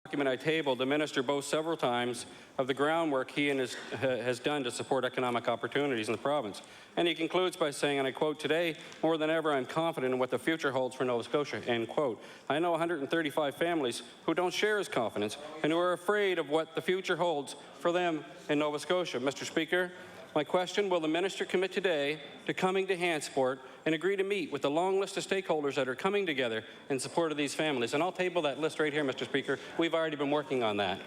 document I tabled, the minister boasts several times of the groundwork he and has done to support economic opportunities in the province. And he concludes by saying, and I quote, "Today, more than ever, I'm confident in what the future holds for Nova Scotia," end quote. I know 135 families who don't share his confidence and who are afraid of what the future holds for them in Nova Scotia. Mr. Speaker, my question, will the minister commit today to coming to Hansport and agree to meet with the long list of stakeholders that are coming together in support of these families? And I'll table that list right here, Mr. Speaker. We've already been working on that.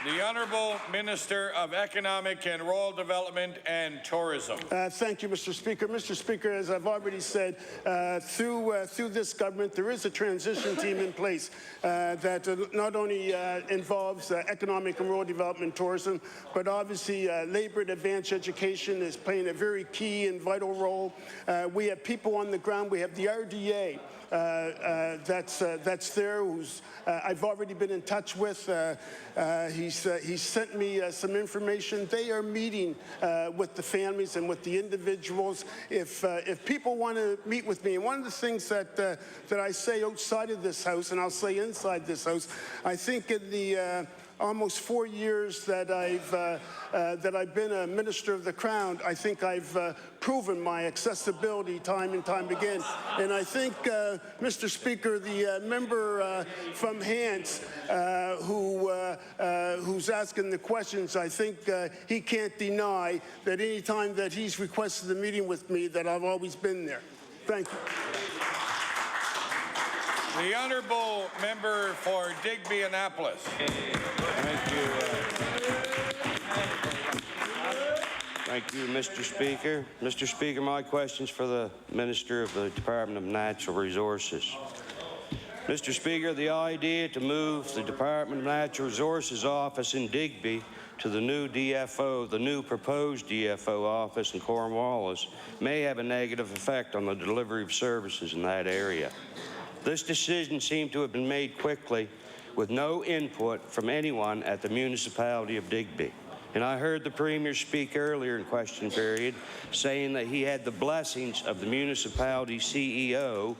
The Honourable Minister of Economic and Rural Development and Tourism. Thank you, Mr. Speaker. Mr. Speaker, as I've already said, through this government, there is a transition team in place that not only involves economic and rural development and tourism, but obviously labour and advanced education is playing a very key and vital role. We have people on the ground. We have the RDA. That's there, who's I've already been in touch with. He's sent me some information. They are meeting with the families and with the individuals. If people want to meet with me, and one of the things that I say outside of this House, and I'll say inside this House, I think in the almost 4 years that I've been a Minister of the Crown, I think I've proven my accessibility time and time again. And I think, Mr. Speaker, the member from Hants who's asking the questions, I think he can't deny that any time that he's requested a meeting with me, that I've always been there. Thank you. The Honourable Member for Digby-Annapolis. Thank you. Thank you, Mr. Speaker. Mr. Speaker, my question's for the Minister of the Department of Natural Resources. Mr. Speaker, the idea to move the Department of Natural Resources office in Digby to the new DFO, the new proposed DFO office in Cornwallis, may have a negative effect on the delivery of services in that area. This decision seemed to have been made quickly with no input from anyone at the municipality of Digby. And I heard the Premier speak earlier in question period saying that he had the blessings of the municipality CEO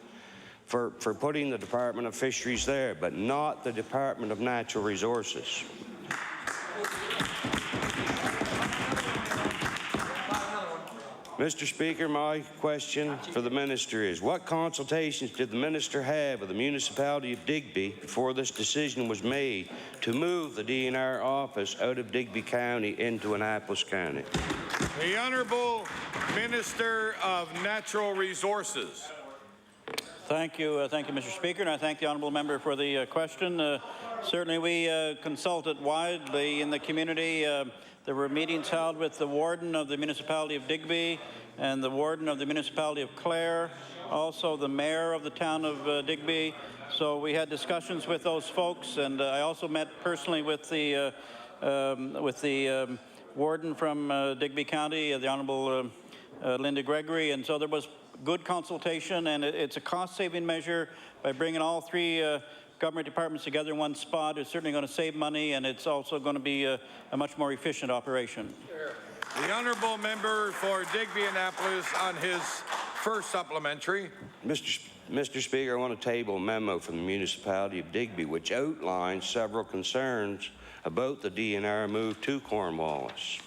for putting the Department of Fisheries there, but not the Department of Natural Resources. Mr. Speaker, my question for the Minister is, what consultations did the Minister have with the municipality of Digby before this decision was made to move the DNR office out of Digby County into Annapolis County? The Honourable Minister of Natural Resources. Thank you, Mr. Speaker, and I thank the honourable member for the question. Certainly, we consulted widely in the community. There were meetings held with the warden of the municipality of Digby and the warden of the municipality of Clare, also the mayor of the town of Digby. So we had discussions with those folks, and I also met personally with the warden from Digby County, the Honourable Linda Gregory, and so there was good consultation, and it's a cost-saving measure by bringing all three government departments together in one spot. Is certainly going to save money, and it's also going to be a much more efficient operation. The Honourable Member for Digby-Annapolis on his first supplementary. Mr. Speaker, I want to table a memo from the municipality of Digby which outlines several concerns about the DNR move to Cornwallis.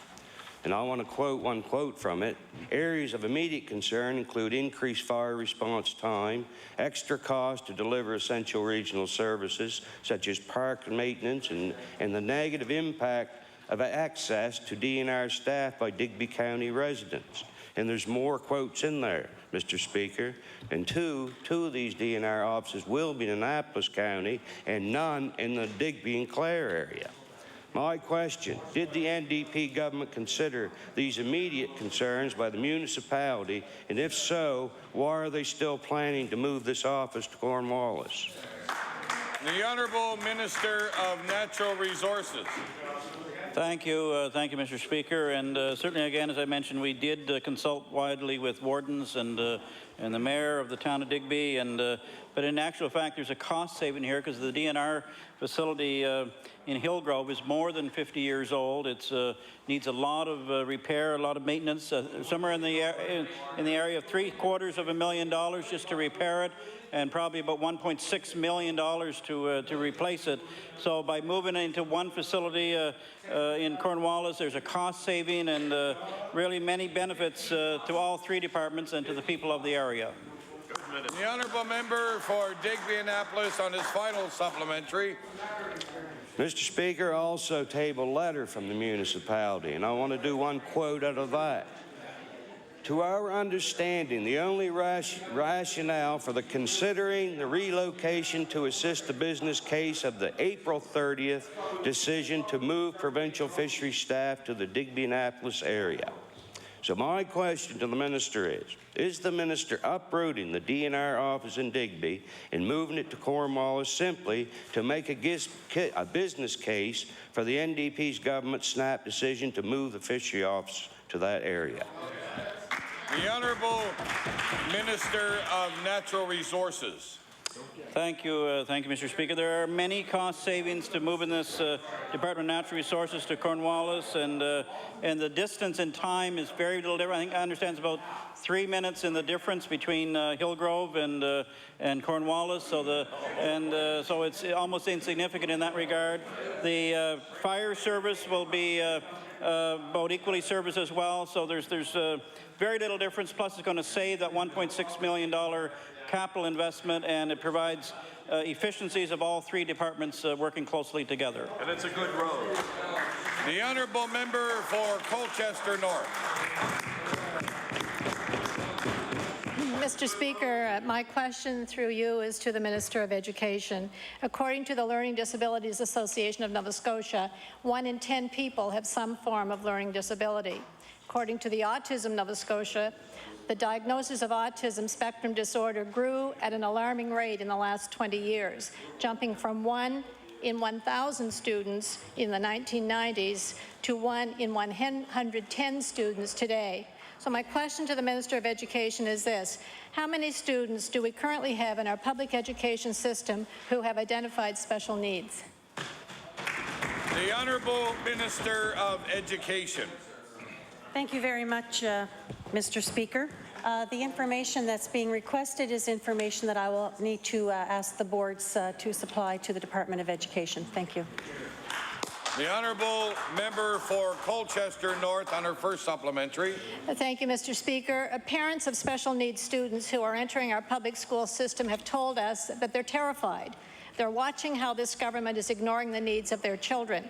And I want to quote one quote from it. Areas of immediate concern include increased fire response time, extra cost to deliver essential regional services, such as park maintenance, and the negative impact of access to DNR staff by Digby County residents. And there's more quotes in there, Mr. Speaker. And two of these DNR offices will be in Annapolis County and none in the Digby and Clare area. My question, did the NDP government consider these immediate concerns by the municipality, and if so, why are they still planning to move this office to Cornwallis? The Honourable Minister of Natural Resources. Thank you, Mr. Speaker. And certainly, again, as I mentioned, we did consult widely with wardens and the mayor of the town of Digby. But in actual fact, there's a cost saving here because the DNR facility in Hillgrove is more than 50 years old. It needs a lot of repair, a lot of maintenance, somewhere in the area of $750,000 just to repair it. and probably about $1.6 million to replace it. So by moving into one facility in Cornwallis, there's a cost saving and really many benefits to all three departments and to the people of the area. The honourable member for Digby-Annapolis on his final supplementary. Mr. Speaker, I also table a letter from the municipality, and I want to do one quote out of that. To our understanding, the only rationale for considering the relocation to assist the business case of the April 30th decision to move provincial fisheries staff to the Digby-Annapolis area. So my question to the minister is the minister uprooting the DNR office in Digby and moving it to Cornwallis simply to make a business case for the NDP's government snap decision to move the fishery office to that area? The Honourable Minister of Natural Resources. Thank you, Mr. Speaker. There are many cost savings to moving this Department of Natural Resources to Cornwallis, and the distance and time is very little different. I think I understand it's about 3 minutes in the difference between Hillgrove and Cornwallis. So so it's almost insignificant in that regard. The fire service will be about equally serviced as well. So there's very little difference. Plus, it's going to save that $1.6 million capital investment, and it provides efficiencies of all three departments working closely together. And it's a good road. The honourable member for Colchester North. Mr. Speaker, my question through you is to the Minister of Education. According to the Learning Disabilities Association of Nova Scotia, 1 in 10 people have some form of learning disability. According to the Autism Nova Scotia, the diagnosis of autism spectrum disorder grew at an alarming rate in the last 20 years, jumping from 1 in 1,000 students in the 1990s to 1 in 110 students today. So my question to the Minister of Education is this: how many students do we currently have in our public education system who have identified special needs? The Honourable Minister of Education. Thank you very much, Mr. Speaker. The information that's being requested is information that I will need to ask the boards to supply to the Department of Education. Thank you. The honourable member for Colchester North on her first supplementary. Thank you, Mr. Speaker. Parents of special needs students who are entering our public school system have told us that they're terrified. They're watching how this government is ignoring the needs of their children.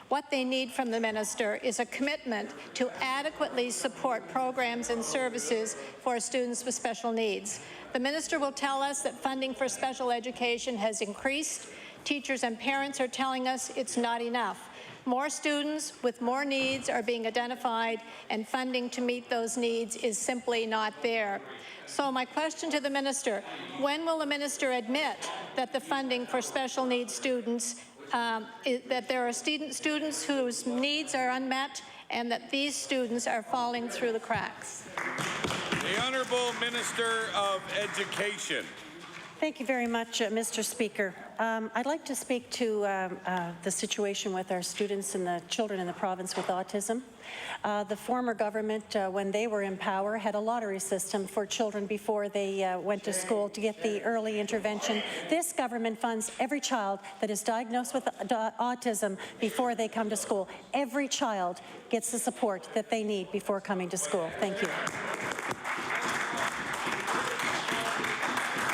What they need from the minister is a commitment to adequately support programs and services for students with special needs. The minister will tell us that funding for special education has increased. Teachers and parents are telling us it's not enough. More students with more needs are being identified, and funding to meet those needs is simply not there. So my question to the minister: when will the minister admit that the funding for special needs students that there are students whose needs are unmet and that these students are falling through the cracks? The Honourable Minister of Education. Thank you very much, Mr. Speaker. I'd like to speak to the situation with our students and the children in the province with autism. The former government, when they were in power, had a lottery system for children before they went to school to get the early intervention. This government funds every child that is diagnosed with autism before they come to school. Every child gets the support that they need before coming to school. Thank you.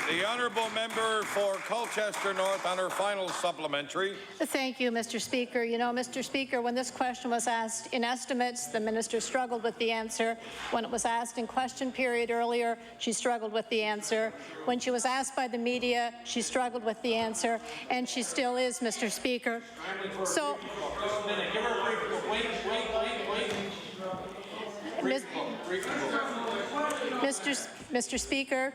The honourable member for Colchester North on her final supplementary. Thank you, Mr. Speaker. You know, Mr. Speaker, when this question was asked in estimates, the minister struggled with the answer. When it was asked in question period earlier, she struggled with the answer. When she was asked by the media, she struggled with the answer, and she still is, Mr. Speaker. So, Mr. Speaker,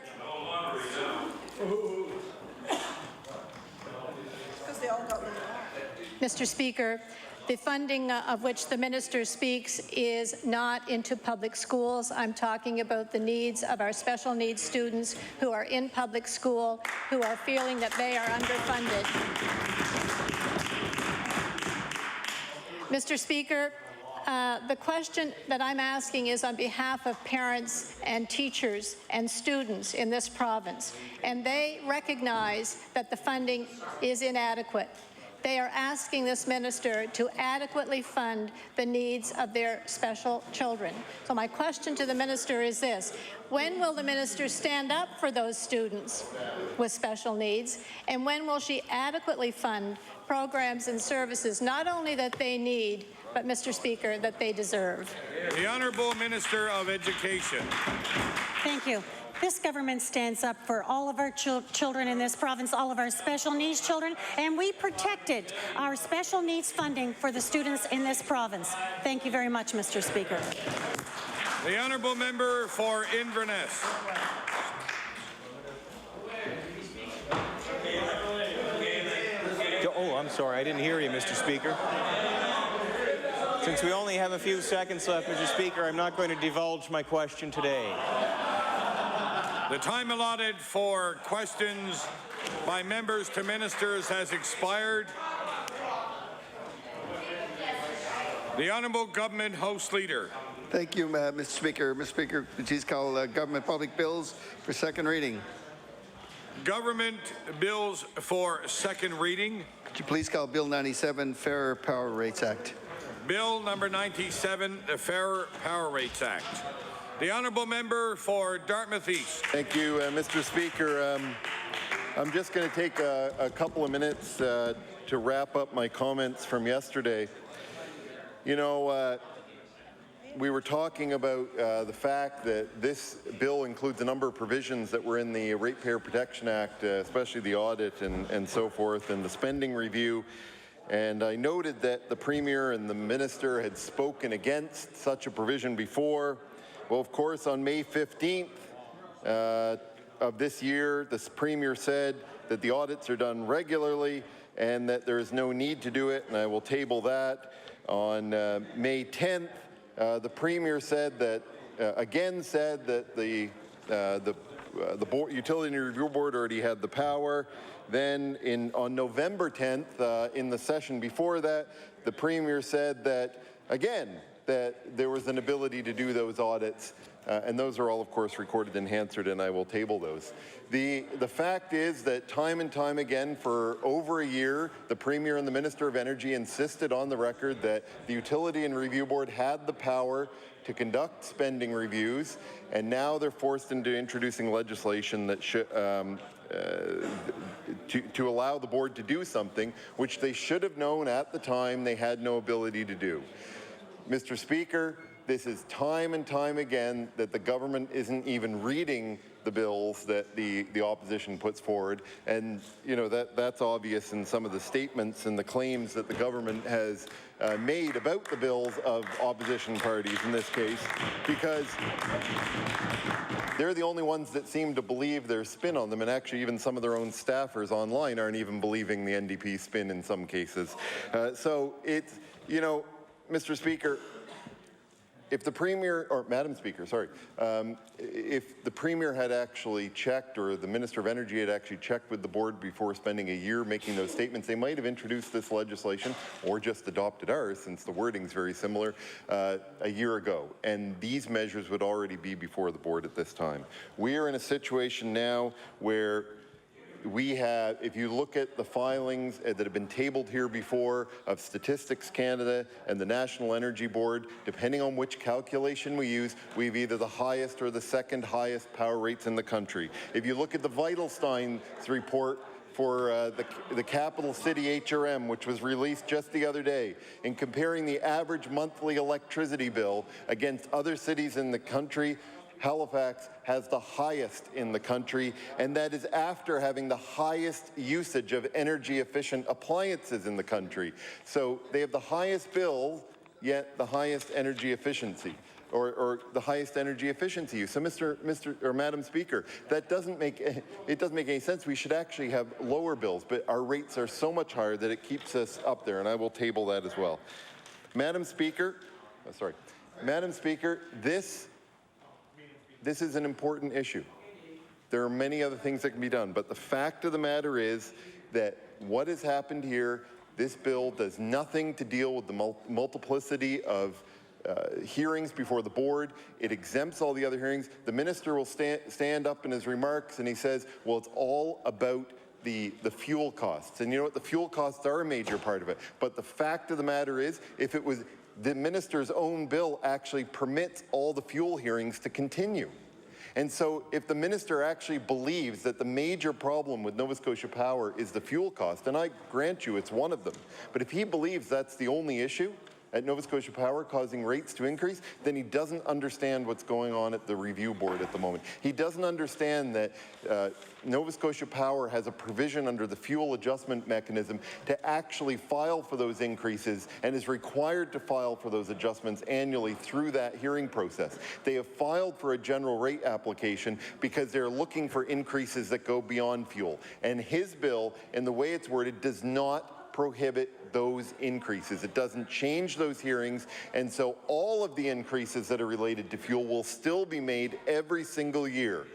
Mr. Speaker, the funding of which the minister speaks is not into public schools. I'm talking about the needs of our special needs students who are in public school, who are feeling that they are underfunded. Mr. Speaker, The question that I'm asking is on behalf of parents and teachers and students in this province, and they recognize that the funding is inadequate. They are asking this minister to adequately fund the needs of their special children. So my question to the minister is this: when will the minister stand up for those students with special needs, and when will she adequately fund programs and services not only that they need, but, Mr. Speaker, that they deserve? The Honourable Minister of Education. Thank you. This government stands up for all of our children in this province, all of our special needs children, and we protected our special needs funding for the students in this province. Thank you very much, Mr. Speaker. The Honourable Member for Inverness. Oh, I'm sorry, I didn't hear you, Mr. Speaker. Since we only have a few seconds left, Mr. Speaker, I'm not going to divulge my question today. The time allotted for questions by members to ministers has expired. The Honourable Government House Leader. Thank you, Mr. Speaker. Mr. Speaker, please call government public bills for second reading. Government bills for second reading. Could you please call Bill 97, Fairer Power Rates Act? Bill number 97, the Fairer Power Rates Act. The Honourable Member for Dartmouth East. Thank you, Mr. Speaker. I'm just going to take a couple of minutes to wrap up my comments from yesterday. You know, we were talking about the fact that this bill includes a number of provisions that were in the Ratepayer Protection Act, especially the audit and so forth, and the spending review. And I noted that the Premier and the Minister had spoken against such a provision before. Well, of course, on May 15th of this year, the Premier said that the audits are done regularly and that there is no need to do it, and I will table that. On May 10th, the Premier said that, again said that the Utility Review Board already had the power. Then on November 10th, in the session before that, the Premier said that, again, that there was an ability to do those audits, and those are all, of course, recorded in Hansard, and I will table those. The fact is that time and time again, for over a year, the Premier and the Minister of Energy insisted on the record that the Utility and Review Board had the power to conduct spending reviews, and now they're forced into introducing legislation that should to allow the board to do something which they should have known at the time they had no ability to do. Mr. Speaker, this is time and time again that the government isn't even reading the bills that the opposition puts forward, and you know that's obvious in some of the statements and the claims that the government has made about the bills of opposition parties in this case, because they're the only ones that seem to believe their spin on them, and actually even some of their own staffers online aren't even believing the NDP spin in some cases. So it's, you know, Mr. Speaker, if the Premier, or Madam Speaker, sorry, if the Premier had actually checked, or the Minister of Energy had actually checked with the board before spending a year making those statements, they might have introduced this legislation, or just adopted ours, since the wording's very similar, a year ago. And these measures would already be before the board at this time. We are in a situation now where we have, if you look at the filings that have been tabled here before of Statistics Canada and the National Energy Board, depending on which calculation we use, we have either the highest or the second highest power rates in the country. If you look at the Vitalstein's report for the capital city HRM, which was released just the other day, in comparing the average monthly electricity bill against other cities in the country, Halifax has the highest in the country, and that is after having the highest usage of energy-efficient appliances in the country. So they have the highest bill, yet the highest energy efficiency, or the highest energy efficiency use. So, Madam Speaker, that doesn't make any sense. We should actually have lower bills, but our rates are so much higher that it keeps us up there, and I will table that as well. Madam Speaker, Madam Speaker, this is an important issue. There are many other things that can be done, but the fact of the matter is that what has happened here, this bill does nothing to deal with the multiplicity of hearings before the board. It exempts all the other hearings. The minister will stand up in his remarks and he says, well, it's all about the fuel costs. And you know what? The fuel costs are a major part of it. But the fact of the matter is, if it was the minister's own bill actually permits all the fuel hearings to continue. And so if the minister actually believes that the major problem with Nova Scotia Power is the fuel cost, and I grant you it's one of them, but if he believes that's the only issue at Nova Scotia Power causing rates to increase, then he doesn't understand what's going on at the review board at the moment. He doesn't understand that Nova Scotia Power has a provision under the fuel adjustment mechanism to actually file for those increases and is required to file for those adjustments annually through that hearing process. They have filed for a general rate application because they're looking for increases that go beyond fuel. And his bill, and the way it's worded, does not prohibit those increases. It doesn't change those hearings, and so all of the increases that are related to fuel will still be made every single year.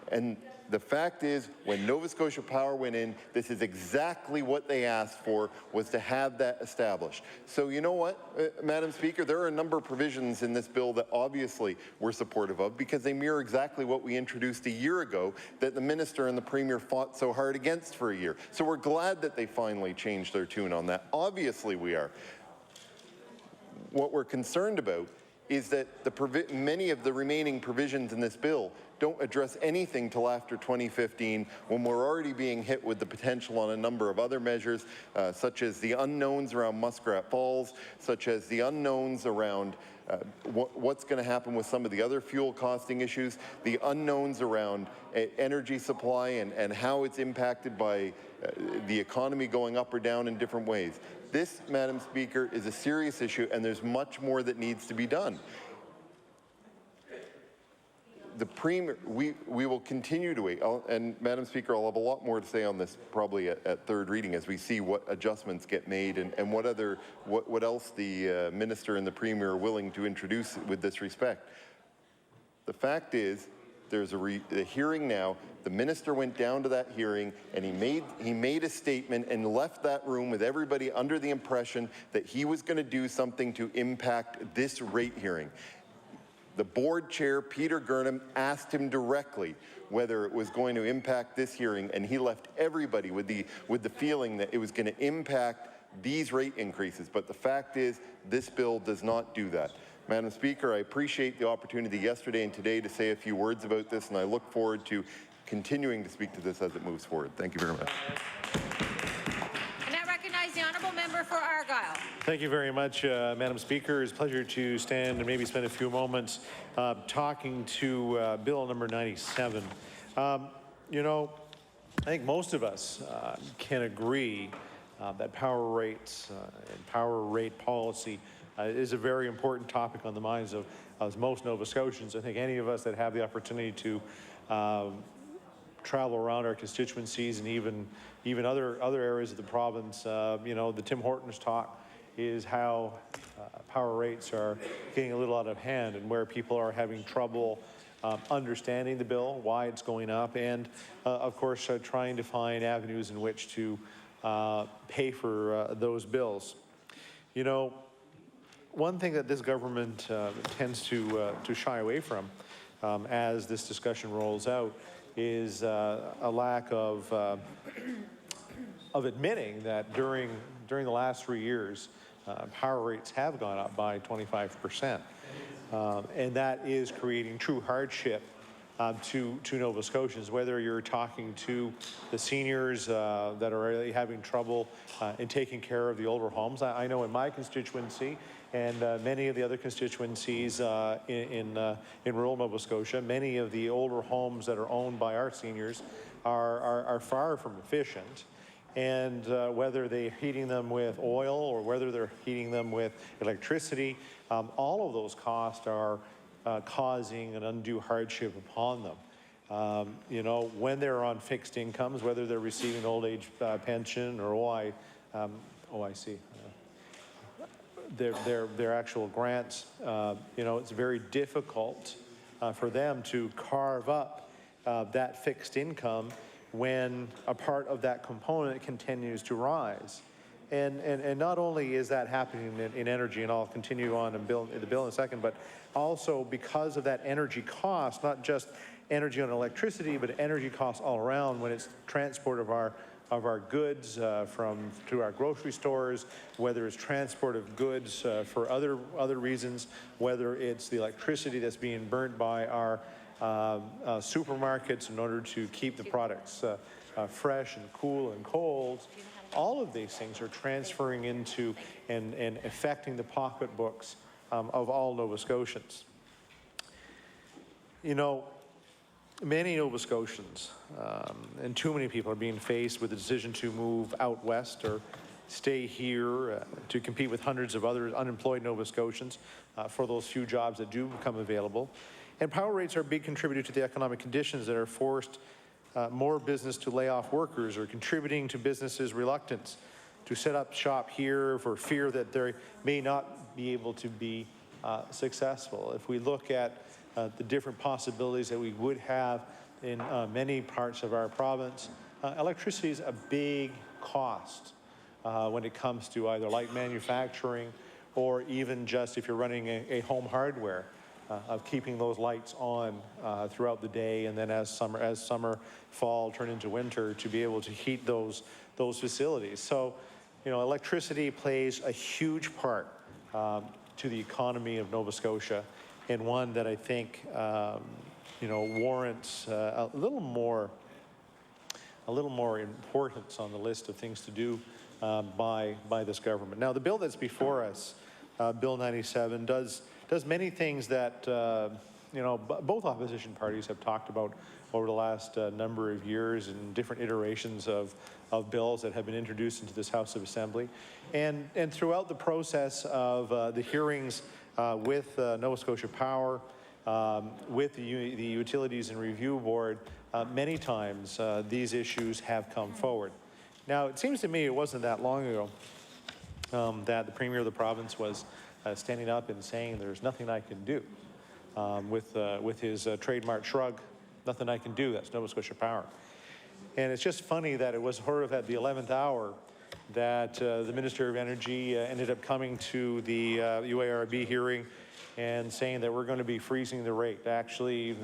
And the fact is, when Nova Scotia Power went in, this is exactly what they asked for, was to have that established. So you know what, Madam Speaker, there are a number of provisions in this bill that obviously we're supportive of because they mirror exactly what we introduced a year ago that the minister and the premier fought so hard against for a year. So we're glad that they finally changed their tune on that. Obviously we are. What we're concerned about is that many of the remaining provisions in this bill don't address anything till after 2015, when we're already being hit with the potential on a number of other measures, such as the unknowns around Muskrat Falls, such as the unknowns around what's going to happen with some of the other fuel costing issues, the unknowns around energy supply and how it's impacted by the economy going up or down in different ways. This, Madam Speaker, is a serious issue, and there's much more that needs to be done. The Premier, we will continue to wait. And Madam Speaker, I'll have a lot more to say on this probably at third reading as we see what adjustments get made and what else the Minister and the Premier are willing to introduce with this respect. The fact is, there's a hearing now. The minister went down to that hearing and he made a statement and left that room with everybody under the impression that he was going to do something to impact this rate hearing. The board chair, Peter Gurnham, asked him directly whether it was going to impact this hearing, and he left everybody with the feeling that it was going to impact these rate increases. But the fact is, this bill does not do that. Madam Speaker, I appreciate the opportunity yesterday and today to say a few words about this, and I look forward to continuing to speak to this as it moves forward. Thank you very much. And I recognize the honourable member for Argyle. Thank you very much, Madam Speaker. It's a pleasure to stand and maybe spend a few moments talking to Bill number 97. You know, I think most of us can agree that power rates and power rate policy is a very important topic on the minds of most Nova Scotians. I think any of us that have the opportunity to travel around our constituencies and even other areas of the province, you know, the Tim Hortons talk is how power rates are getting a little out of hand and where people are having trouble understanding the bill, why it's going up, and of course trying to find avenues in which to pay for those bills. You know, one thing that this government tends to shy away from as this discussion rolls out is a lack of admitting that during the last 3 years, power rates have gone up by 25%. And that is creating true hardship to Nova Scotians, whether you're talking to the seniors that are really having trouble in taking care of the older homes. I know in my constituency and many of the other constituencies in rural Nova Scotia, many of the older homes that are owned by our seniors are far from efficient. And whether they're heating them with oil or whether they're heating them with electricity, all of those costs are causing an undue hardship upon them. You know, when they're on fixed incomes, whether they're receiving an old age pension or OIC, their actual grants, you know, it's very difficult for them to carve up that fixed income when a part of that component continues to rise. And not only is that happening in energy, and I'll continue on in the bill in a second, but also because of that energy cost, not just energy on electricity, but energy costs all around when it's transport of our goods to our grocery stores, whether it's transport of goods for other reasons, whether it's the electricity that's being burnt by our supermarkets in order to keep the products fresh and cool and cold. All of these things are transferring into and affecting the pocketbooks of all Nova Scotians. You know, many Nova Scotians and too many people are being faced with the decision to move out west or stay here to compete with hundreds of other unemployed Nova Scotians for those few jobs that do become available. And power rates are a big contributor to the economic conditions that are forced more business to lay off workers, or contributing to businesses' reluctance to set up shop here for fear that they may not be able to be successful. If we look at the different possibilities that we would have in many parts of our province, electricity is a big cost when it comes to either light manufacturing or even just if you're running a home hardware. Of keeping those lights on throughout the day, and then as summer, fall turn into winter, to be able to heat those facilities. So, you know, electricity plays a huge part to the economy of Nova Scotia, and one that I think you know, warrants a little more importance on the list of things to do by this government. Now, the bill that's before us, Bill 97, does many things that you know, both opposition parties have talked about over the last number of years in different iterations of bills that have been introduced into this House of Assembly. And throughout the process of the hearings with Nova Scotia Power, with the Utilities and Review Board, many times these issues have come forward. Now, it seems to me it wasn't that long ago that the Premier of the province was standing up and saying there's nothing I can do with his trademark shrug. Nothing I can do. That's Nova Scotia Power. And it's just funny that it was sort of at the 11th hour that the Minister of Energy ended up coming to the UARB hearing and saying that we're going to be freezing the rate. Actually,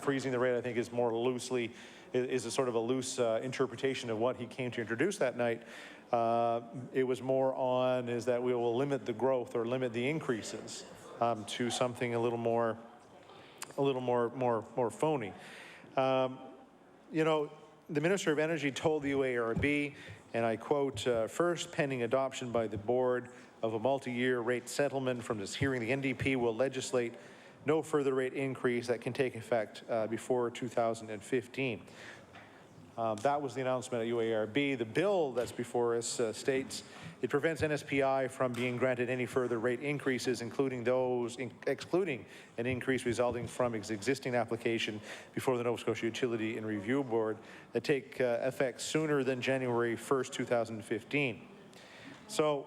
freezing the rate, I think, is more loosely, is a sort of a loose interpretation of what he came to introduce that night. It was more on is that we will limit the growth or limit the increases to something a little more phony. You know, the Minister of Energy told the UARB, and I quote, first, pending adoption by the board of a multi-year rate settlement from this hearing, the NDP will legislate no further rate increase that can take effect before 2015. That was the announcement at UARB. The bill that's before us states it prevents NSPI from being granted any further rate increases, excluding an increase resulting from its existing application before the Nova Scotia Utility and Review Board that take effect sooner than January 1st, 2015. So,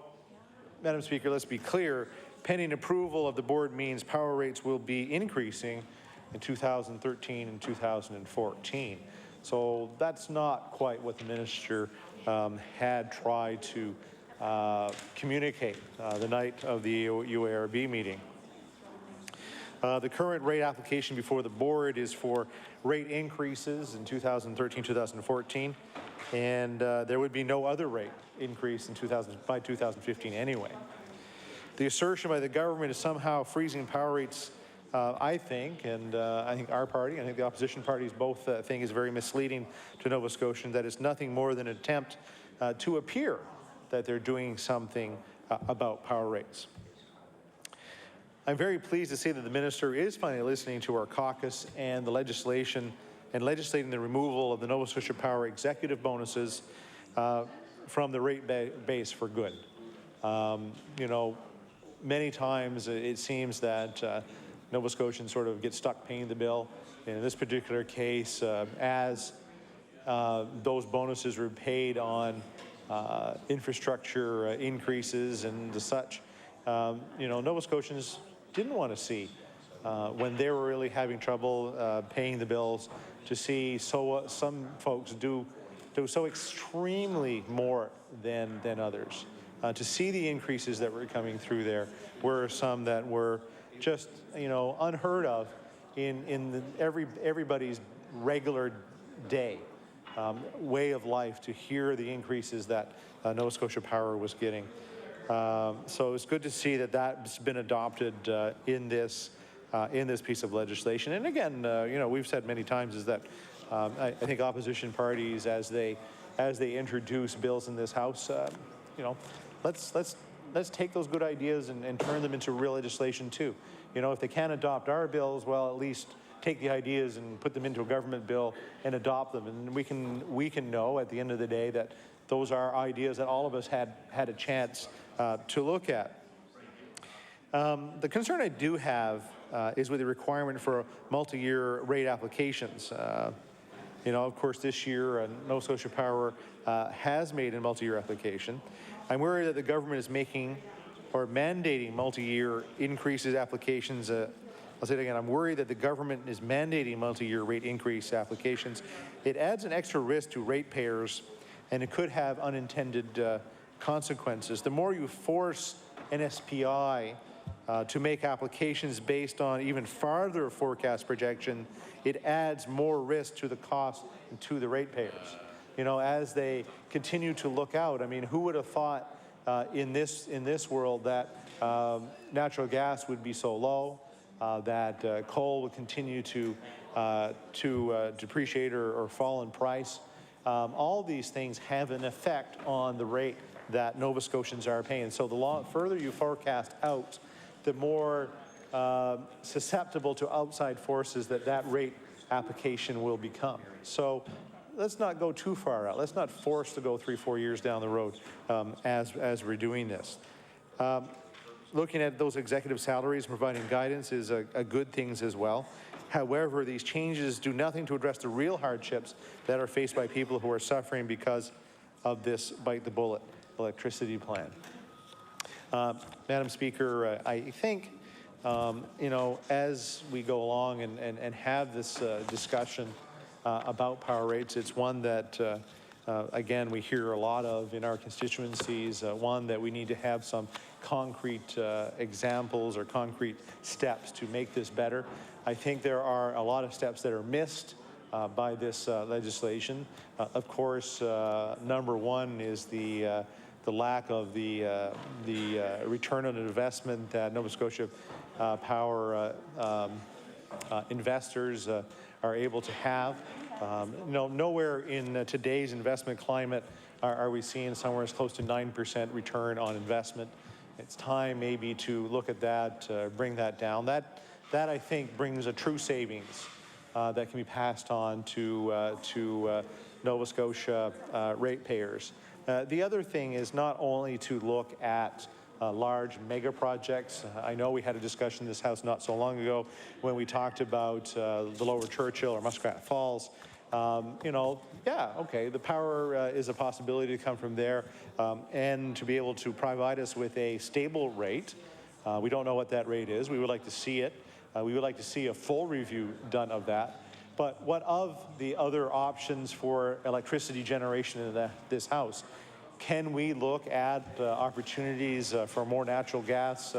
Madam Speaker, let's be clear. Pending approval of the board means power rates will be increasing in 2013 and 2014. So that's not quite what the minister had tried to communicate the night of the UARB meeting. The current rate application before the board is for rate increases in 2013-2014, and there would be no other rate increase in by 2015 anyway. The assertion by the government is somehow freezing power rates, I think, and I think our party, I think the opposition parties both think is very misleading to Nova Scotians, that it's nothing more than an attempt to appear that they're doing something about power rates. I'm very pleased to see that the minister is finally listening to our caucus and the legislation and legislating the removal of the Nova Scotia Power executive bonuses from the rate base for good. You know, many times it seems that Nova Scotians sort of get stuck paying the bill. In this particular case, as those bonuses were paid on infrastructure increases and the such, you know, Nova Scotians didn't want to see when they were really having trouble paying the bills, to see some folks do so extremely more than others. To see the increases that were coming through there were some that were just, unheard of in everybody's regular day way of life, to hear the increases that Nova Scotia Power was getting. So it's good to see that that's been adopted in this piece of legislation. And again, we've said many times is that I think opposition parties, as they introduce bills in this House, let's take those good ideas and turn them into real legislation too. If they can't adopt our bills, well, at least take the ideas and put them into a government bill and adopt them. And we can know at the end of the day that those are ideas that all of us had a chance to look at. The concern I do have is with the requirement for multi-year rate applications. Of course, this year, Nova Scotia Power has made a multi-year application. I'm worried that the government is making or mandating multi-year increases applications. I'll say it again, I'm worried that the government is mandating multi-year rate increase applications. It adds an extra risk to ratepayers, and it could have unintended consequences. The more you force NSPI to make applications based on even farther forecast projection, it adds more risk to the cost and to the ratepayers. As they continue to look out, who would have thought in this world that natural gas would be so low, that coal would continue to depreciate or fall in price. All these things have an effect on the rate that Nova Scotians are paying. So the further you forecast out, the more susceptible to outside forces that rate application will become. So let's not go too far out. Let's not force to go 3-4 years down the road as we're doing this. Looking at those executive salaries, providing guidance is a good thing as well. However, these changes do nothing to address the real hardships that are faced by people who are suffering because of this bite the bullet electricity plan. Madam Speaker, I think, as we go along and have this discussion about power rates, it's one that, again, we hear a lot of in our constituencies, one that we need to have some concrete examples or concrete steps to make this better. I think there are a lot of steps that are missed by this legislation. Of course, number one is the lack of the return on investment that Nova Scotia Power investors are able to have. Nowhere in today's investment climate are we seeing somewhere as close to 9% return on investment. It's time maybe to look at that, bring that down. That I think brings a true savings that can be passed on to Nova Scotia ratepayers. The other thing is not only to look at large mega projects. I know we had a discussion in this House not so long ago when we talked about the Lower Churchill or Muskrat Falls. The power is a possibility to come from there and to be able to provide us with a stable rate. We don't know what that rate is. We would like to see it. We would like to see a full review done of that. But what of the other options for electricity generation in this House? Can we look at opportunities for more natural gas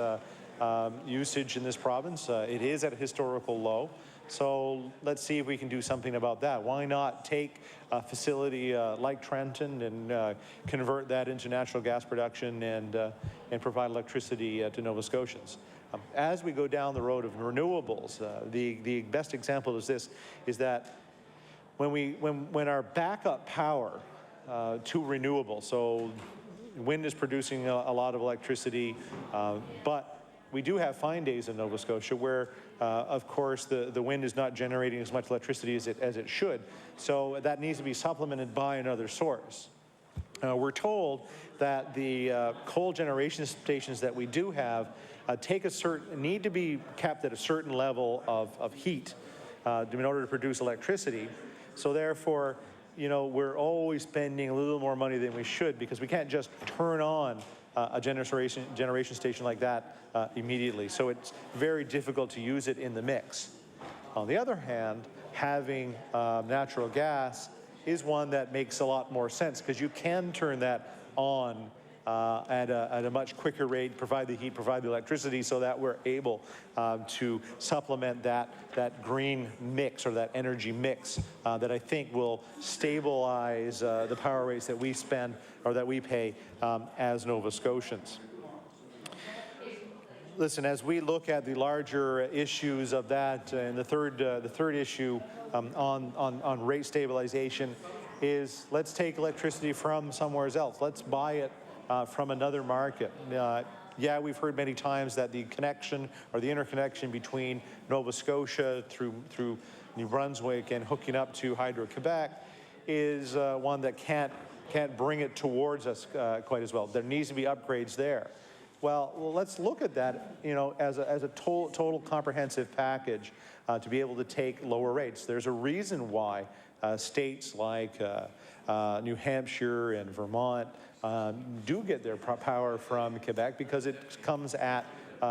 usage in this province? It is at a historical low. So let's see if we can do something about that. Why not take a facility like Trenton and convert that into natural gas production and provide electricity to Nova Scotians? As we go down the road of renewables, the best example is this: is that when our backup power to renewables, so wind is producing a lot of electricity, but we do have fine days in Nova Scotia where, of course, the wind is not generating as much electricity as it should. So that needs to be supplemented by another source. We're told that the coal generation stations that we do have need to be kept at a certain level of heat in order to produce electricity. So therefore, we're always spending a little more money than we should because we can't just turn on a generation station like that immediately. So it's very difficult to use it in the mix. On the other hand, having natural gas is one that makes a lot more sense, because you can turn that on at a much quicker rate, provide the heat, provide the electricity, so that we're able to supplement that green mix, or that energy mix, that I think will stabilize the power rates that we spend, or that we pay as Nova Scotians. Listen, as we look at the larger issues of that, and the third issue on rate stabilization is, let's take electricity from somewhere else. Let's buy it from another market. Yeah, we've heard many times that the connection, or the interconnection between Nova Scotia through New Brunswick and hooking up to Hydro-Quebec is one that can't bring it towards us quite as well. There needs to be upgrades there. Well, let's look at that, as a total comprehensive package to be able to take lower rates. There's a reason why states like New Hampshire and Vermont do get their power from Quebec, because it comes at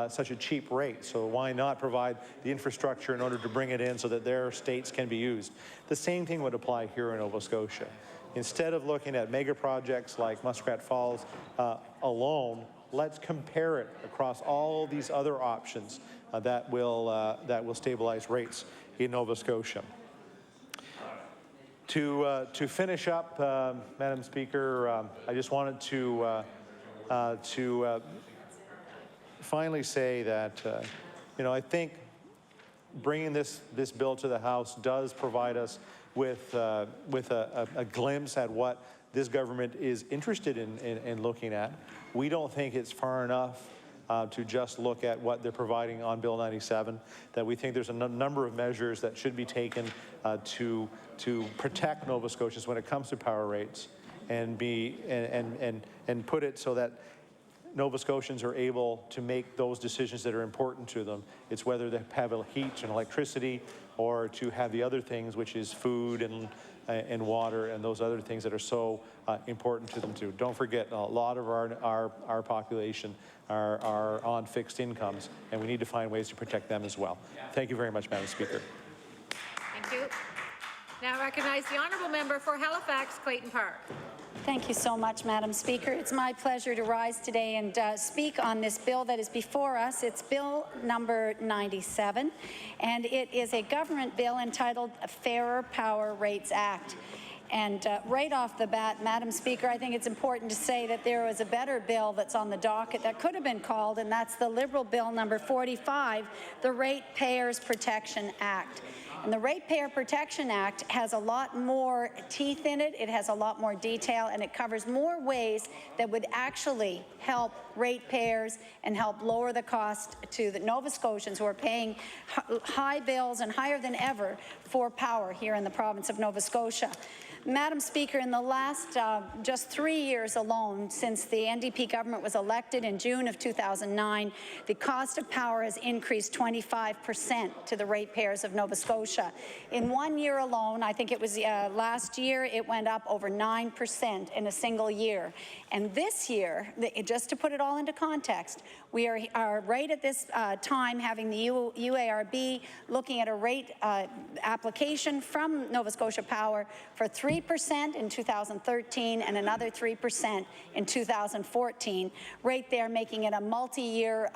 such a cheap rate. So why not provide the infrastructure in order to bring it in so that their states can be used? The same thing would apply here in Nova Scotia. Instead of looking at mega projects like Muskrat Falls alone, let's compare it across all these other options that will stabilize rates in Nova Scotia. To finish up, Madam Speaker, I just wanted to finally say that I think bringing this bill to the House does provide us with a glimpse at what this government is interested in looking at. We don't think it's far enough to just look at what they're providing on Bill 97, that we think there's a number of measures that should be taken to protect Nova Scotians when it comes to power rates, and put it so that Nova Scotians are able to make those decisions that are important to them. It's whether they have heat and electricity, or to have the other things, which is food and water, and those other things that are so important to them too. Don't forget, a lot of our population are on fixed incomes, and we need to find ways to protect them as well. Thank you very much, Madam Speaker. Thank you. Now recognize the honourable member for Halifax, Clayton Park. Thank you so much, Madam Speaker. It's my pleasure to rise today and speak on this bill that is before us. It's Bill number 97, and it is a government bill entitled Fairer Power Rates Act. And right off the bat, Madam Speaker, I think it's important to say that there was a better bill that's on the docket that could have been called, and that's the Liberal Bill number 45, the Ratepayers Protection Act. And the Ratepayer Protection Act has a lot more teeth in it, it has a lot more detail, and it covers more ways that would actually help ratepayers and help lower the cost to the Nova Scotians who are paying high bills and higher than ever for power here in the province of Nova Scotia. Madam Speaker, in the last just 3 years alone, since the NDP government was elected in June of 2009, the cost of power has increased 25% to the ratepayers of Nova Scotia. In 1 year alone, I think it was last year, it went up over 9% in a single year. And this year, just to put it all into context, we are right at this time having the UARB looking at a rate application from Nova Scotia Power for 3% in 2013 and another 3% in 2014, right there making it a multi-year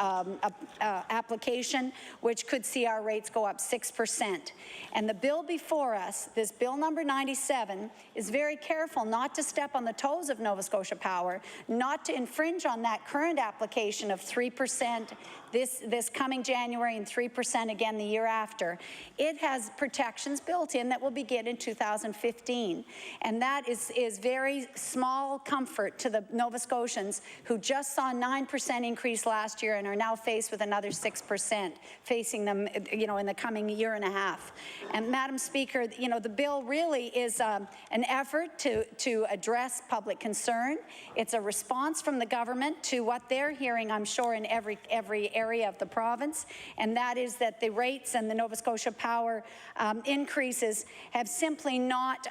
application, which could see our rates go up 6%. And the bill before us, this bill number 97, is very careful not to step on the toes of Nova Scotia Power, not to infringe on that current application of 3% this coming January and 3% again the year after. It has protections built in that will begin in 2015. And that is very small comfort to the Nova Scotians who just saw a 9% increase last year and are now faced with another 6% facing them, in the coming year and a half. And Madam Speaker, the bill really is an effort to address public concern. It's a response from the government to what they're hearing, I'm sure, in every area area of the province, and that is that the rates and the Nova Scotia Power increases have simply not,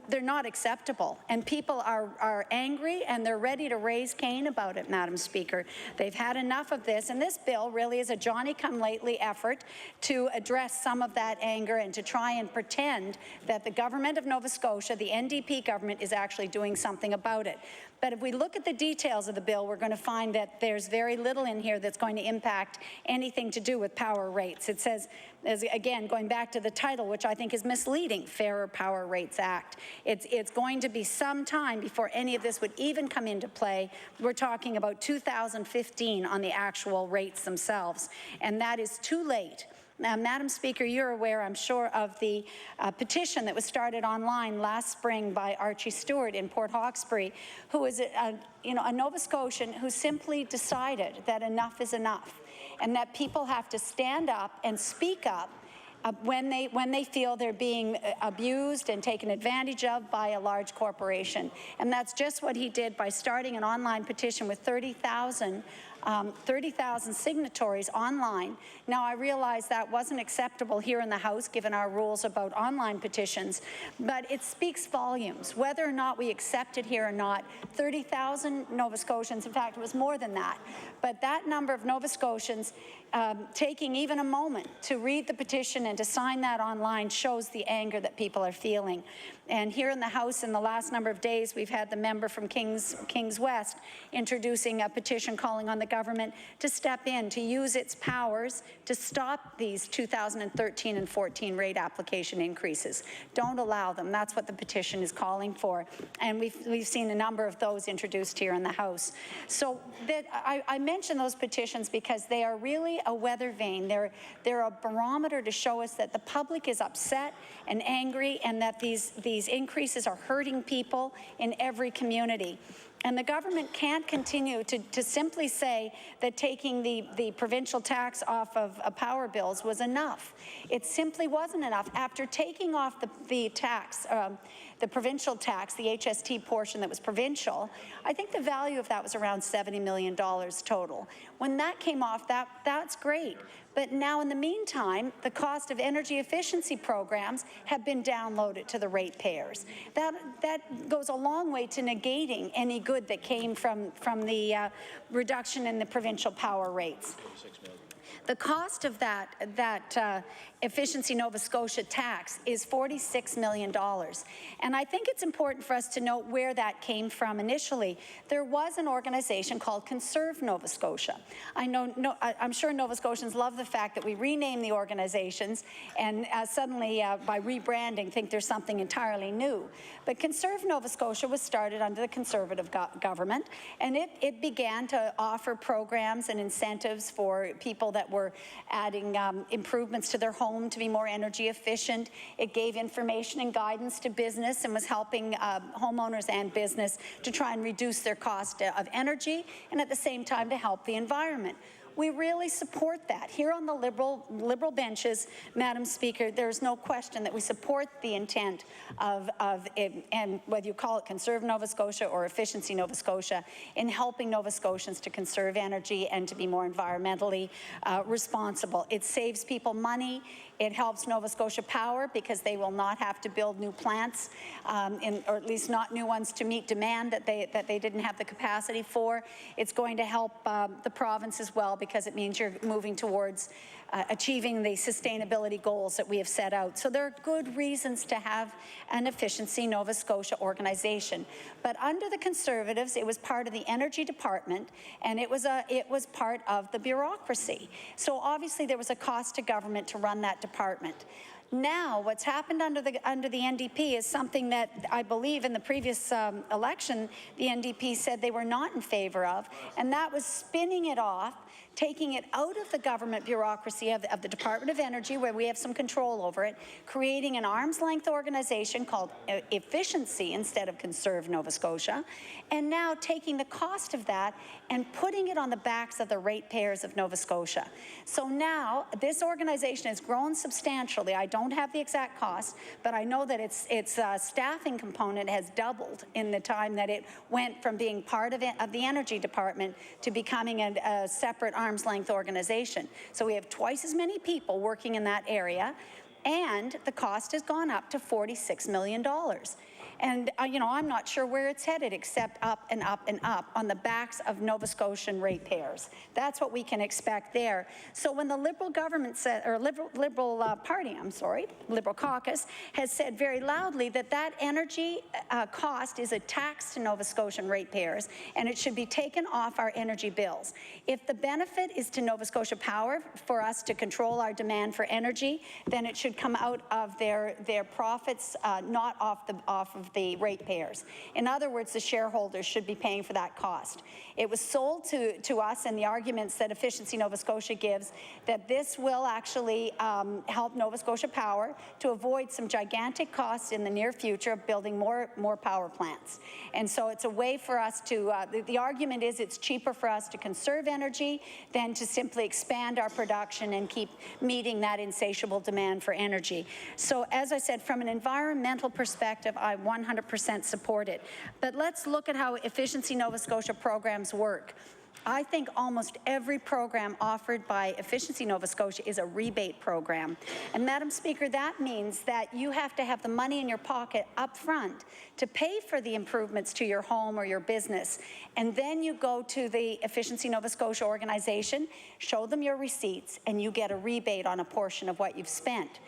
they're not acceptable. And people are angry and they're ready to raise Cain about it, Madam Speaker. They've had enough of this, and this bill really is a Johnny-come-lately effort to address some of that anger and to try and pretend that the government of Nova Scotia, the NDP government, is actually doing something about it. But if we look at the details of the bill, we're going to find that there's very little in here that's going to impact anything to do with power rates. It says, again, going back to the title, which I think is misleading, Fairer Power Rates Act. It's going to be some time before any of this would even come into play. We're talking about 2015 on the actual rates themselves, and that is too late. Now, Madam Speaker, you're aware, I'm sure, of the petition that was started online last spring by Archie Stewart in Port Hawkesbury, who is a Nova Scotian who simply decided that enough is enough, and that people have to stand up and speak up when they feel they're being abused and taken advantage of by a large corporation. And that's just what he did by starting an online petition with 30,000 signatories online. Now, I realize that wasn't acceptable here in the House, given our rules about online petitions, but it speaks volumes. Whether or not we accept it here or not, 30,000 Nova Scotians, in fact, it was more than that, but that number of Nova Scotians taking even a moment to read the petition and to sign that online shows the anger that people are feeling. And here in the House in the last number of days, we've had the member from Kings West introducing a petition calling on the government to step in, to use its powers to stop these 2013 and 14 rate application increases. Don't allow them. That's what the petition is calling for. And we've seen a number of those introduced here in the House. So I mention those petitions because they are really a weather vane. They're a barometer to show us that the public is upset and angry, and that these increases are hurting people in every community. And the government can't continue to simply say that taking the provincial tax off of power bills was enough. It simply wasn't enough. After taking off the tax, the provincial tax, the HST portion that was provincial, I think the value of that was around $70 million total. When that came off, that's great. But now, in the meantime, the cost of energy efficiency programs have been downloaded to the ratepayers. That goes a long way to negating any good that came from the reduction in the provincial power rates. The cost of that Efficiency Nova Scotia tax is $46 million. And I think it's important for us to note where that came from initially. There was an organization called Conserve Nova Scotia. I'm sure Nova Scotians love the fact that we rename the organizations and suddenly, by rebranding, think there's something entirely new. But Conserve Nova Scotia was started under the Conservative government, and it began to offer programs and incentives for people that were adding improvements to their home to be more energy efficient. It gave information and guidance to business and was helping homeowners and business to try and reduce their cost of energy, and at the same time to help the environment. We really support that. Here on the Liberal benches, Madam Speaker, there's no question that we support the intent of and whether you call it Conserve Nova Scotia or Efficiency Nova Scotia, in helping Nova Scotians to conserve energy and to be more environmentally responsible. It saves people money. It helps Nova Scotia Power because they will not have to build new plants, or at least not new ones to meet demand that they didn't have the capacity for. It's going to help the province as well, because it means you're moving towards achieving the sustainability goals that we have set out. So there are good reasons to have an Efficiency Nova Scotia organization. But under the Conservatives, it was part of the Energy Department, and it was part of the bureaucracy. So obviously there was a cost to government to run that department. Now, what's happened under the NDP is something that I believe in the previous election, the NDP said they were not in favor of, and that was spinning it off, taking it out of the government bureaucracy of the Department of Energy, where we have some control over it, creating an arm's-length organization called Efficiency instead of Conserve Nova Scotia, and now taking the cost of that and putting it on the backs of the ratepayers of Nova Scotia. So now, this organization has grown substantially. I don't don't have the exact cost, but I know that its staffing component has doubled in the time that it went from being part of the Energy Department to becoming a separate arm's length organization. So we have twice as many people working in that area, and the cost has gone up to $46 million. And, you know, I'm not sure where it's headed except up and up and up on the backs of Nova Scotian ratepayers. That's what we can expect there. So when the Liberal government said, or Liberal Party, Liberal caucus, has said very loudly that that energy cost is a tax to Nova Scotian ratepayers and it should be taken off our energy bills. If the benefit is to Nova Scotia Power for us to control our demand for energy, then it should come out of their profits, not off of the ratepayers. In other words, the shareholders should be paying for that cost. It was sold to us, and the arguments that Efficiency Nova Scotia gives, that this will actually help Nova Scotia Power to avoid some gigantic costs in the near future of building more power plants. And so it's a way for us to, the argument is it's cheaper for us to conserve energy than to simply expand our production and keep meeting that insatiable demand for energy. So as I said, from an environmental perspective, I 100% support it. But let's look at how Efficiency Nova Scotia programs work. I think almost every program offered by Efficiency Nova Scotia is a rebate program. And Madam Speaker, that means that you have to have the money in your pocket up front to pay for the improvements to your home or your business. And then you go to the Efficiency Nova Scotia organization, show them your receipts, and you get a rebate on a portion of what you've spent.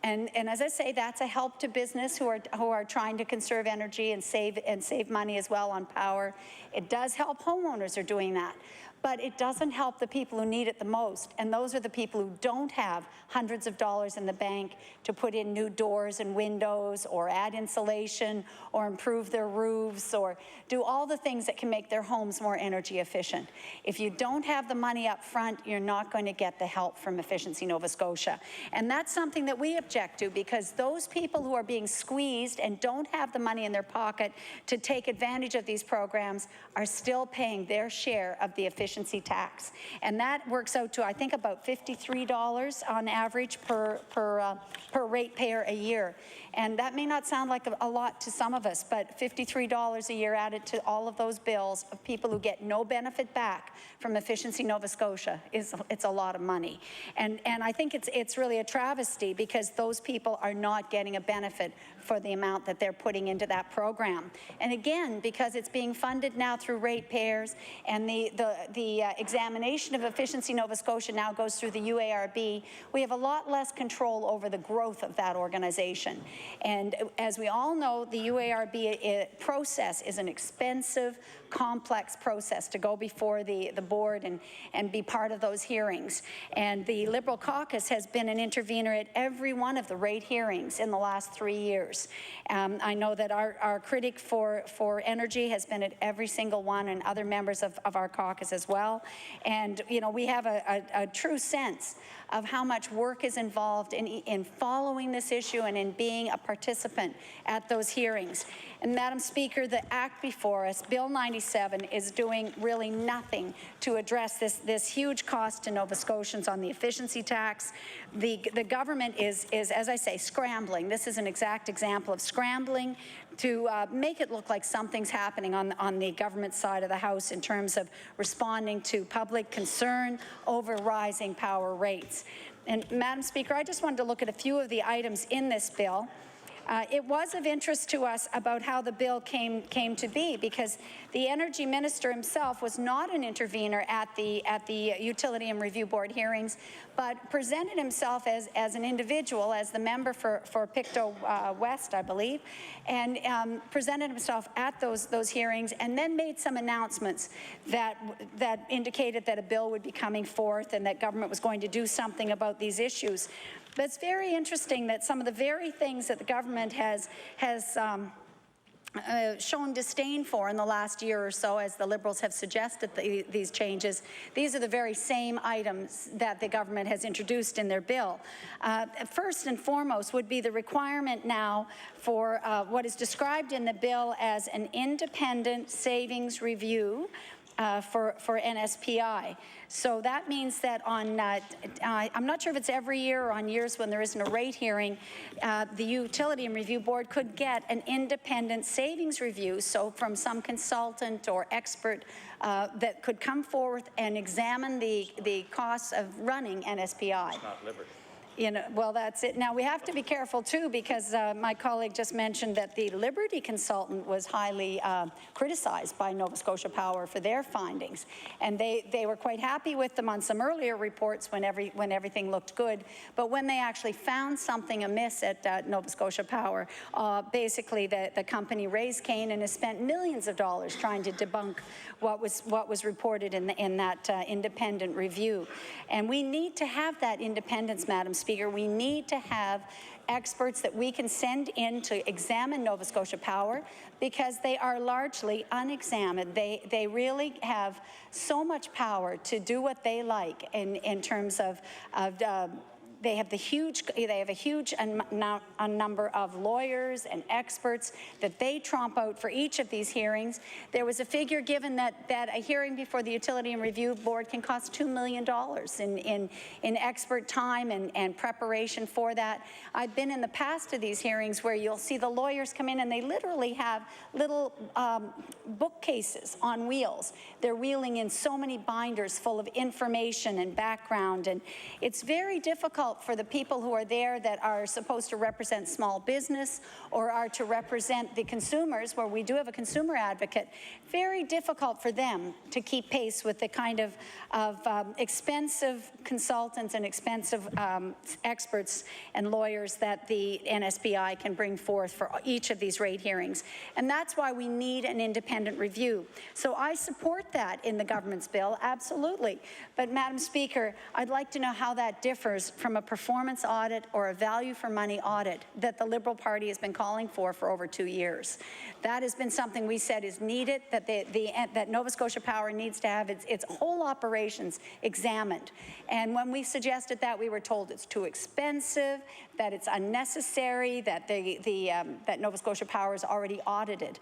And as I say, that's a help to business who are trying to conserve energy and save money as well on power. It does help homeowners who are doing that. But it doesn't help the people who need it the most, and those are the people who don't have hundreds of dollars in the bank to put in new doors and windows or add insulation or improve their roofs or do all the things that can make their homes more energy efficient. If you don't have the money up front, you're not going to get the help from Efficiency Nova Scotia. And that's something that we object to, because those people who are being squeezed and don't have the money in their pocket to take advantage of these programs are still paying their share of the efficiency tax. And that works out to, I think, about $53 on average per ratepayer a year. And that may not sound like a lot to some of us, but $53 a year added to all of those bills of people who get no benefit back from Efficiency Nova Scotia it's a lot of money. And I think it's really a travesty, because those people are not getting a benefit for the amount that they're putting into that program. And again, because it's being funded now through ratepayers, and the examination of Efficiency Nova Scotia now goes through the UARB, we have a lot less control over the growth of that organization. And as we all know, the UARB process is an expensive, complex process to go before the board and be part of those hearings. And the Liberal caucus has been an intervener at every one of the rate hearings in the last 3 years. I know that our critic for energy has been at every single one, and other members of our caucus as well. And, you know, we have a true sense of how much work is involved in following this issue and in being a participant at those hearings. And Madam Speaker, the act before us, Bill 97, is doing really nothing to address this huge cost to Nova Scotians on the efficiency tax. The government is, as I say, scrambling. This is an exact example of scrambling to make it look like something's happening on the government side of the House in terms of responding to public concern over rising power rates. And Madam Speaker, I just wanted to look at a few of the items in this bill. It was of interest to us about how the bill came to be, because the Energy Minister himself was not an intervener at the Utility and Review Board hearings, but presented himself as an individual, as the member for Pictou West, I believe, and presented himself at those hearings, and then made some announcements that indicated that a bill would be coming forth and that government was going to do something about these issues. But it's very interesting that some of the very things that the government has shown disdain for in the last year or so, as the Liberals have suggested these changes, these are the very same items that the government has introduced in their bill. First and foremost would be the requirement now for what is described in the bill as an independent savings review for NSPI. So that means that on, I'm not sure if it's every year or on years when there isn't a rate hearing, the Utility and Review Board could get an independent savings review, so from some consultant or expert that could come forth and examine the costs of running NSPI. It's not Liberty. You know, well, that's it. Now, we have to be careful, too, because my colleague just mentioned that the Liberty consultant was highly criticized by Nova Scotia Power for their findings. And they were quite happy with them on some earlier reports when everything looked good. But when they actually found something amiss at Nova Scotia Power, basically the company raised Cain and has spent millions of dollars trying to debunk what was reported in that independent review. And we need to have that independence, Madam Speaker. We need to have experts that we can send in to examine Nova Scotia Power, because they are largely unexamined. They really have so much power to do what they like in terms of they have a huge number of lawyers and experts that they tromp out for each of these hearings. There was a figure given that a hearing before the Utility and Review Board can cost $2 million in expert time and preparation for that. I've been in the past to these hearings where you'll see the lawyers come in and they literally have little bookcases on wheels. They're wheeling in so many binders full of information and background, and it's very difficult for the people who are there that are supposed to represent small business or are to represent the consumers, where we do have a consumer advocate, very difficult for them to keep pace with the kind of expensive consultants and expensive experts and lawyers that the NSPI can bring forth for each of these rate hearings. And that's why we need an independent review. So I support that in the government's bill, absolutely. But Madam Speaker, I'd like to know how that differs from a performance audit or a value for money audit that the Liberal Party has been calling for over 2 years. That has been something we said is needed, that that Nova Scotia Power needs to have its whole operations examined. And when we suggested that, we were told it's too expensive, that it's unnecessary, that that Nova Scotia Power is already audited.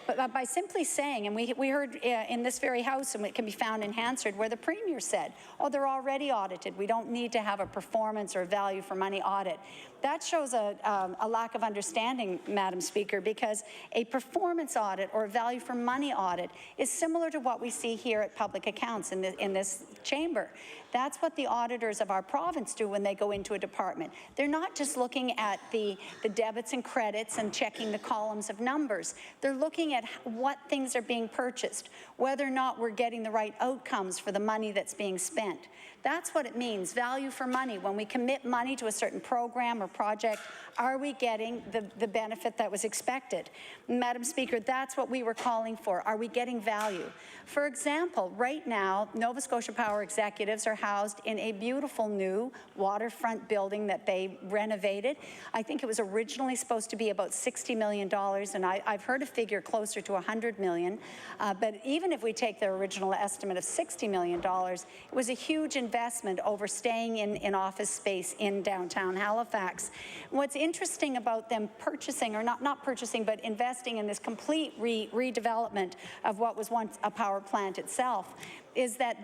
But by simply saying, and we heard in this very House, and it can be found in Hansard, where the Premier said, oh, they're already audited, we don't need to have a performance or value for money audit. That shows a lack of understanding, Madam Speaker, because a performance audit or a value for money audit is similar to what we see here at Public Accounts in this chamber. That's what the auditors of our province do when they go into a department. They're not just looking at the debits and credits and checking the columns of numbers. They're looking at what things are being purchased, whether or not we're getting the right outcomes for the money that's being spent. That's what it means, value for money. When we commit money to a certain program or project, are we getting the benefit that was expected? Madam Speaker, that's what we were calling for. Are we getting value? For example, right now, Nova Scotia Power executives are housed in a beautiful new waterfront building that they renovated. I think it was originally supposed to be about $60 million, and I've heard a figure closer to $100 million. But even if we take their original estimate of $60 million, it was a huge investment over staying in office space in downtown Halifax. What's interesting about them purchasing, or not purchasing, but investing in this complete redevelopment of what was once a power plant itself, is that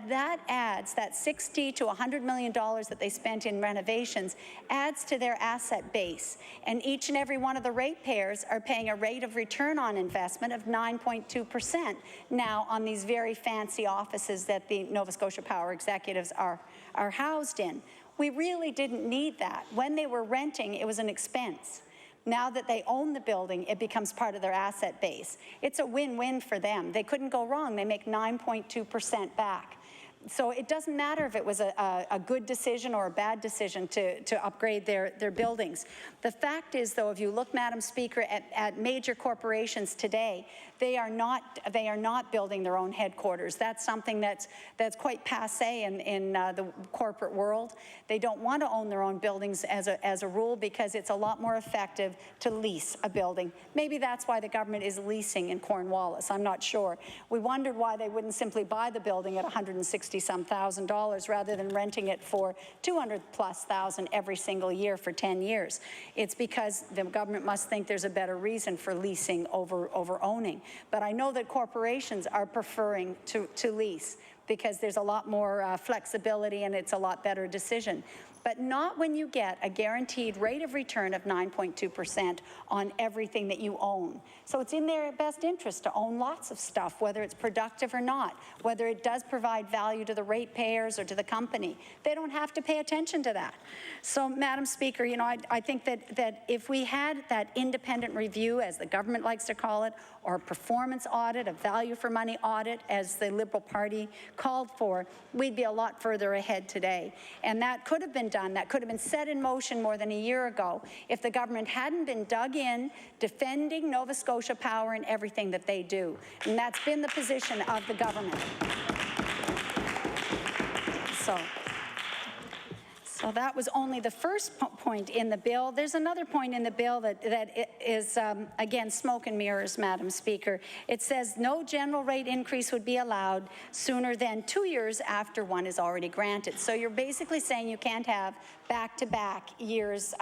adds, that $60 to $100 million that they spent in renovations adds to their asset base. And each and every one of the ratepayers are paying a rate of return on investment of 9.2% now on these very fancy offices that the Nova Scotia Power executives are housed in. We really didn't need that. When they were renting, it was an expense. Now that they own the building, it becomes part of their asset base. It's a win-win for them. They couldn't go wrong. They make 9.2% back. So it doesn't matter if it was a good decision or a bad decision to upgrade their buildings. The fact is, though, if you look, Madam Speaker, at major corporations today, they are not building their own headquarters. That's something that's quite passé in the corporate world. They don't want to own their own buildings as a rule, because it's a lot more effective to lease a building. Maybe that's why the government is leasing in Cornwallis. I'm not sure. We wondered why they wouldn't simply buy the building at $160-some thousand rather than renting it for $200,000+ every single year for 10 years. It's because the government must think there's a better reason for leasing over owning. But I know that corporations are preferring to lease because there's a lot more flexibility and it's a lot better decision. But not when you get a guaranteed rate of return of 9.2% on everything that you own. So it's in their best interest to own lots of stuff, whether it's productive or not, whether it does provide value to the ratepayers or to the company. They don't have to pay attention to that. So, Madam Speaker, you know, I think that if we had that independent review, as the government likes to call it, or a performance audit, a value for money audit, as the Liberal Party called for, we'd be a lot further ahead today. And that could have been done, that could have been set in motion more than a year ago if the government hadn't been dug in defending Nova Scotia Power and everything that they do. And that's been the position of the government. So that was only the first point in the bill. There's another point in the bill that is, again, smoke and mirrors, Madam Speaker. It says no general rate increase would be allowed sooner than 2 years after one is already granted. So you're basically saying you can't have back-to-back years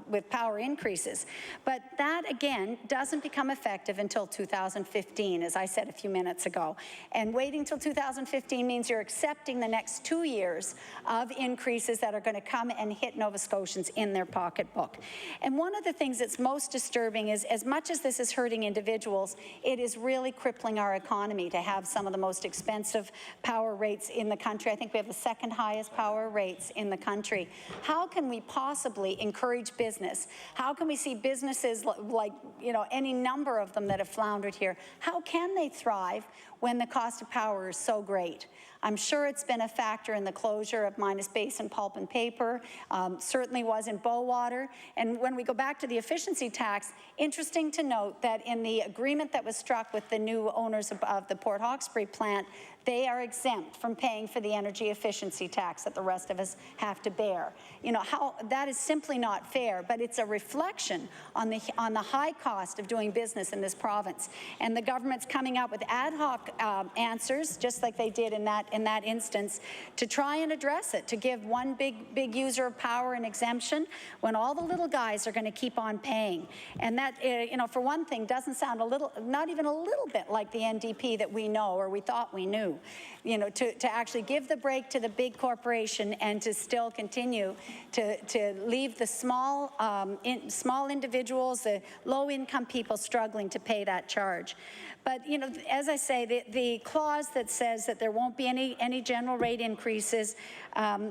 with power increases. But that, again, doesn't become effective until 2015, as I said a few minutes ago. And waiting till 2015 means you're accepting the next 2 years of increases that are going to come and hit Nova Scotians in their pocketbook. And one of the things that's most disturbing is, as much as this is hurting individuals, it is really crippling our economy to have some of the most expensive power rates in the country. I think we have the second highest power rates in the country. How can we possibly encourage business? How can we see businesses like, you know, any number of them that have floundered here? How can they thrive when the cost of power is so great? I'm sure it's been a factor in the closure of Minas Basin Pulp and Paper, certainly was in Bowater. And when we go back to the efficiency tax, interesting to note that in the agreement that was struck with the new owners of the Port Hawkesbury plant, they are exempt from paying for the energy efficiency tax that the rest of us have to bear. You know, how that is simply not fair, but it's a reflection on the high cost of doing business in this province. And the government's coming up with ad hoc answers, just like they did in that instance, to try and address it, to give one big user of power an exemption when all the little guys are going to keep on paying. And that, you know, for one thing, doesn't sound not even a little bit like the NDP that we know or we thought we knew. You know, to actually give the break to the big corporation and to still continue to leave the small individuals, the low-income people struggling to pay that charge. But, you know, as I say, the clause that says that there won't be any general rate increases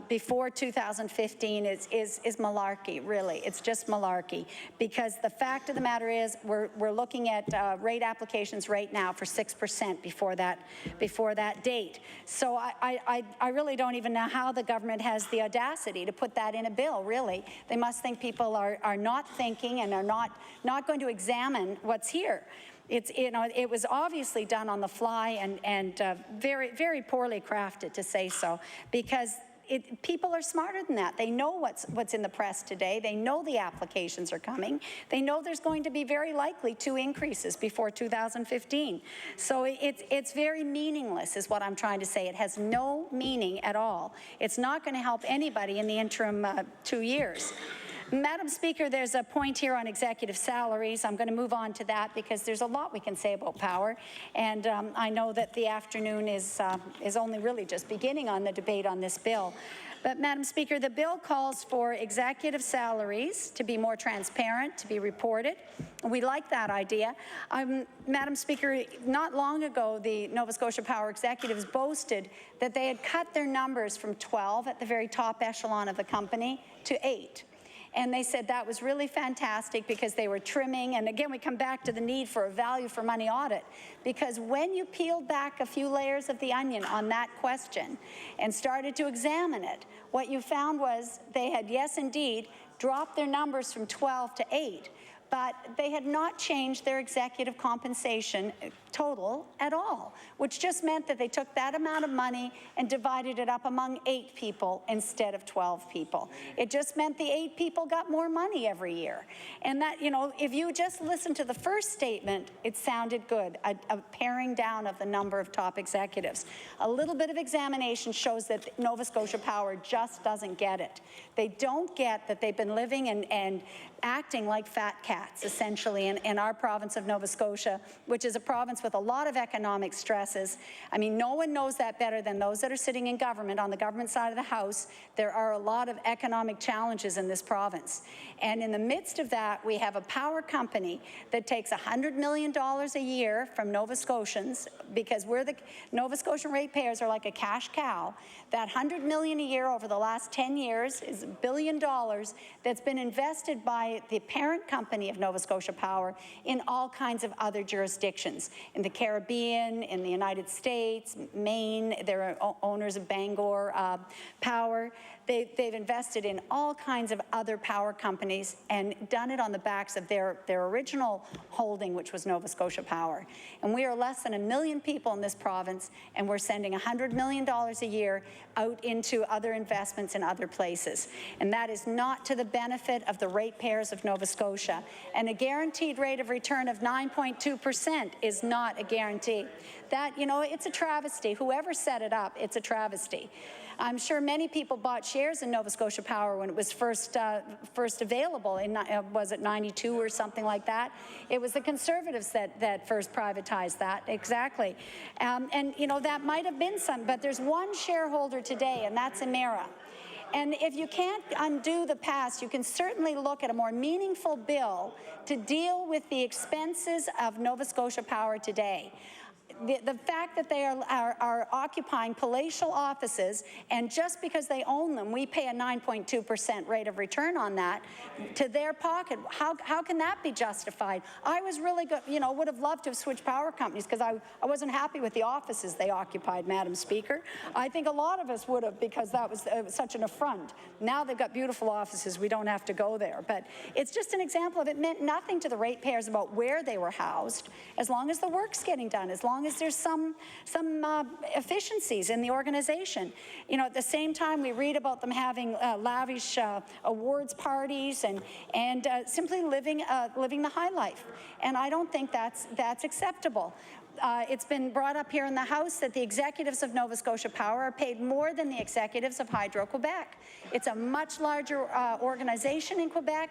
before 2015 is malarkey, really. It's just malarkey, because the fact of the matter is we're looking at rate applications right now for 6% before that date. So I really don't even know how the government has the audacity to put that in a bill, really. They must think people are not thinking and are not going to examine what's here. It's, you know, it was obviously done on the fly and very, very poorly crafted, to say so, because people are smarter than that. They know what's in the press today. They know the applications are coming. They know there's going to be very likely 2 increases before 2015. So it's very meaningless, is what I'm trying to say. It has no meaning at all. It's not going to help anybody in the interim 2 years. Madam Speaker, there's a point here on executive salaries. I'm going to move on to that because there's a lot we can say about power. And I know that the afternoon is only really just beginning on the debate on this bill. But, Madam Speaker, the bill calls for executive salaries to be more transparent, to be reported. We like that idea. Madam Speaker, not long ago, the Nova Scotia Power executives boasted that they had cut their numbers from 12 at the very top echelon of the company to 8. And they said that was really fantastic because they were trimming. And again, we come back to the need for a value for money audit, because when you peeled back a few layers of the onion on that question and started to examine it, what you found was they had, yes, indeed, dropped their numbers from 12 to 8. But they had not changed their executive compensation total at all, which just meant that they took that amount of money and divided it up among 8 people instead of 12 people. It just meant the 8 people got more money every year. And that, you know, if you just listen to the first statement, it sounded good, a paring down of the number of top executives. A little bit of examination shows that Nova Scotia Power just doesn't get it. They don't get that they've been living and acting like fat cats, essentially, in our province of Nova Scotia, which is a province with a lot of economic stresses. I mean, no one knows that better than those that are sitting in government. On the government side of the House, there are a lot of economic challenges in this province. And in the midst of that, we have a power company that takes $100 million a year from Nova Scotians, because the Nova Scotian ratepayers are like a cash cow. That $100 million a year over the last 10 years is $1 billion that's been invested by the parent company of Nova Scotia Power in all kinds of other jurisdictions, in the Caribbean, in the United States, Maine. They're owners of Bangor Power. They've invested in all kinds of other power companies and done it on the backs of their original holding, which was Nova Scotia Power. And we are less than 1 million people in this province, and we're sending $100 million a year out into other investments in other places. And that is not to the benefit of the ratepayers of Nova Scotia. And a guaranteed rate of return of 9.2% is not a guarantee. That, you know, it's a travesty. Whoever set it up, it's a travesty. I'm sure many people bought shares in Nova Scotia Power when it was first available in, was it 92 or something like that? It was the Conservatives that first privatized that, exactly. And, you know, that might have been some, but there's one shareholder today, and that's Emera. And if you can't undo the past, you can certainly look at a more meaningful bill to deal with the expenses of Nova Scotia Power today. The fact that they are occupying palatial offices, and just because they own them, we pay a 9.2% rate of return on that to their pocket. How can that be justified? I was really good, you know, would have loved to have switched power companies because I wasn't happy with the offices they occupied, Madam Speaker. I think a lot of us would have, because that was such an affront. Now they've got beautiful offices. We don't have to go there. But it's just an example of it meant nothing to the ratepayers about where they were housed, as long as the work's getting done, as long as there's some efficiencies in the organization. You know, at the same time, we read about them having lavish awards parties and simply living the high life. And I don't think that's acceptable. It's been brought up here in the House that the executives of Nova Scotia Power are paid more than the executives of Hydro-Quebec. It's a much larger organization in Quebec,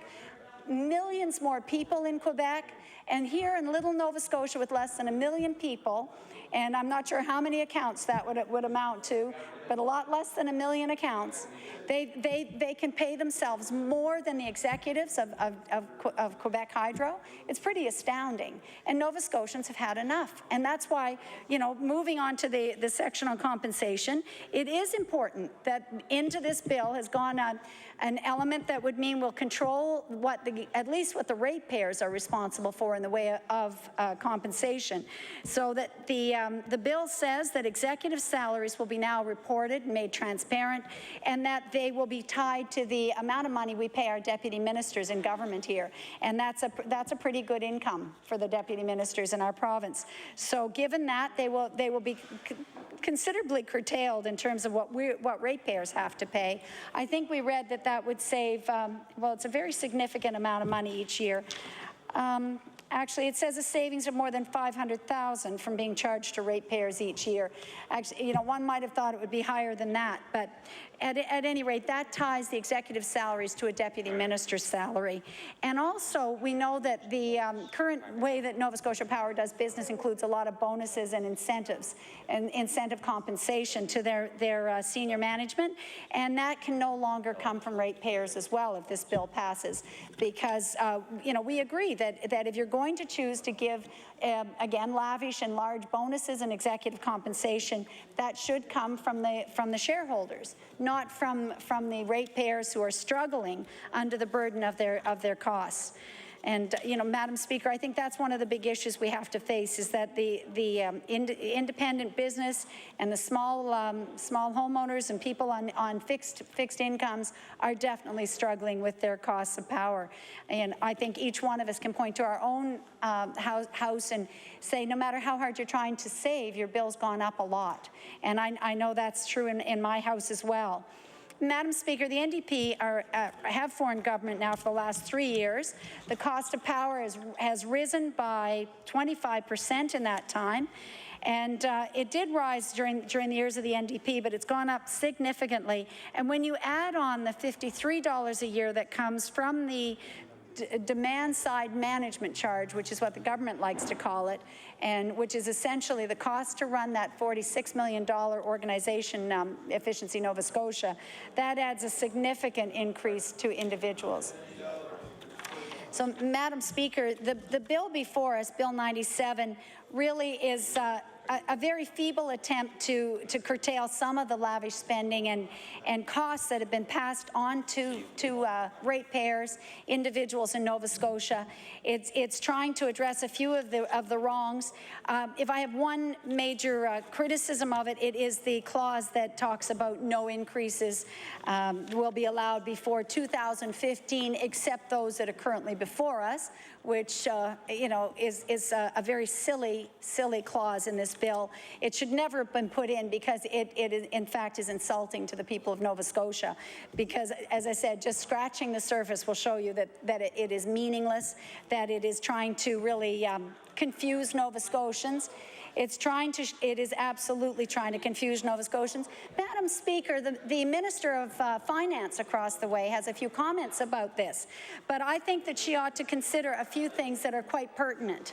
millions more people in Quebec, and here in little Nova Scotia with less than 1 million people, and I'm not sure how many accounts that would amount to, but a lot less than 1 million accounts, they can pay themselves more than the executives of Quebec Hydro. It's pretty astounding. And Nova Scotians have had enough. And that's why, you know, moving on to the section on compensation, it is important that into this bill has gone an element that would mean we'll control at least what the ratepayers are responsible for in the way of compensation. So that the bill says that executive salaries will be now reported and made transparent, and that they will be tied to the amount of money we pay our deputy ministers in government here. And that's a pretty good income for the deputy ministers in our province. So given that, they will be considerably curtailed in terms of what ratepayers have to pay. I think we read that would save, well, it's a very significant amount of money each year. Actually, it says a savings of more than $500,000 from being charged to ratepayers each year. Actually, you know, one might have thought it would be higher than that, but at any rate, that ties the executive salaries to a deputy minister's salary. And also, we know that the current way that Nova Scotia Power does business includes a lot of bonuses and incentives and incentive compensation to their senior management, and that can no longer come from ratepayers as well if this bill passes, because you know, we agree that if you're going to choose to give again, lavish and large bonuses and executive compensation, that should come from the shareholders, not from the ratepayers who are struggling under the burden of their costs. And, you know, Madam Speaker, I think that's one of the big issues we have to face, is that the independent business and the small homeowners and people on fixed incomes are definitely struggling with their costs of power. And I think each one of us can point to our own house and say, no matter how hard you're trying to save, your bill's gone up a lot. And I know that's true in my house as well. Madam Speaker, the NDP have formed government now for the last 3 years. The cost of power has risen by 25% in that time. And it did rise during the years of the NDP, but it's gone up significantly. And when you add on the $53 a year that comes from the demand-side management charge, which is what the government likes to call it, and which is essentially the cost to run that $46 million organization, Efficiency Nova Scotia, that adds a significant increase to individuals. So, Madam Speaker, the bill before us, Bill 97, really is a very feeble attempt to curtail some of the lavish spending and costs that have been passed on to ratepayers, individuals in Nova Scotia. It's trying to address a few of the wrongs. If I have one major criticism of it, it is the clause that talks about no increases will be allowed before 2015, except those that are currently before us, which you know, is a very silly clause in this bill. It should never have been put in because it in fact is insulting to the people of Nova Scotia, because, as I said, just scratching the surface will show you that it is meaningless, that it is trying to really confuse Nova Scotians. It is absolutely trying to confuse Nova Scotians. Madam Speaker, the Minister of Finance across the way has a few comments about this, but I think that she ought to consider a few things that are quite pertinent.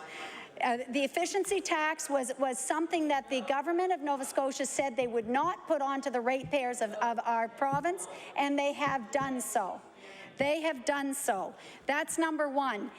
The efficiency tax was something that the government of Nova Scotia said they would not put onto the ratepayers of our province, and they have done so. They have done so. That's number one.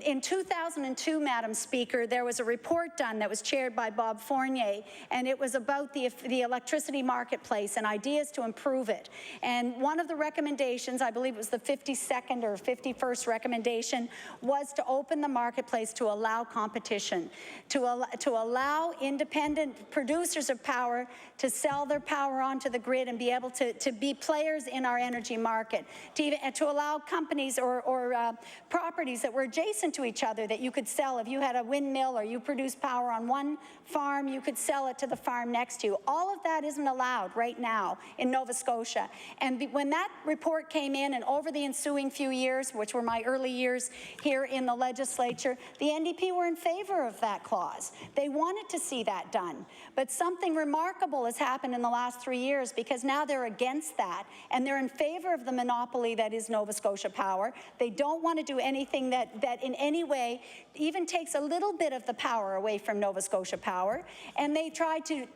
In 2002, Madam Speaker, there was a report done that was chaired by Bob Fournier, and it was about the electricity marketplace and ideas to improve it. And one of the recommendations, I believe it was the 52nd or 51st recommendation, was to open the marketplace to allow competition, to allow independent producers of power to sell their power onto the grid and be able to be players in our energy market, to allow companies or properties that were adjacent to each other that you could sell. If you had a windmill or you produced power on one farm, you could sell it to the farm next to you. All of that isn't allowed right now in Nova Scotia. And when that report came in, and over the ensuing few years, which were my early years here in the legislature, the NDP were in favor of that clause. They wanted to see that done. But something remarkable has happened in the last 3 years, because now they're against that, and they're in favor of the monopoly that is Nova Scotia Power. They don't want to do anything that in any way even takes a little bit of the power away from Nova Scotia Power, and they try to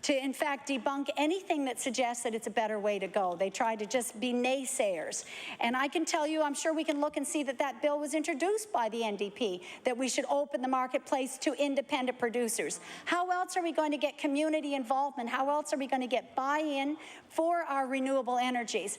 in fact debunk anything that suggests that it's a better way to go. They try to just be naysayers. And I can tell you, I'm sure we can look and see that that bill was introduced by the NDP, that we should open the marketplace to independent producers. How else are we going to get community involvement? How else are we going to get buy-in for our renewable energies?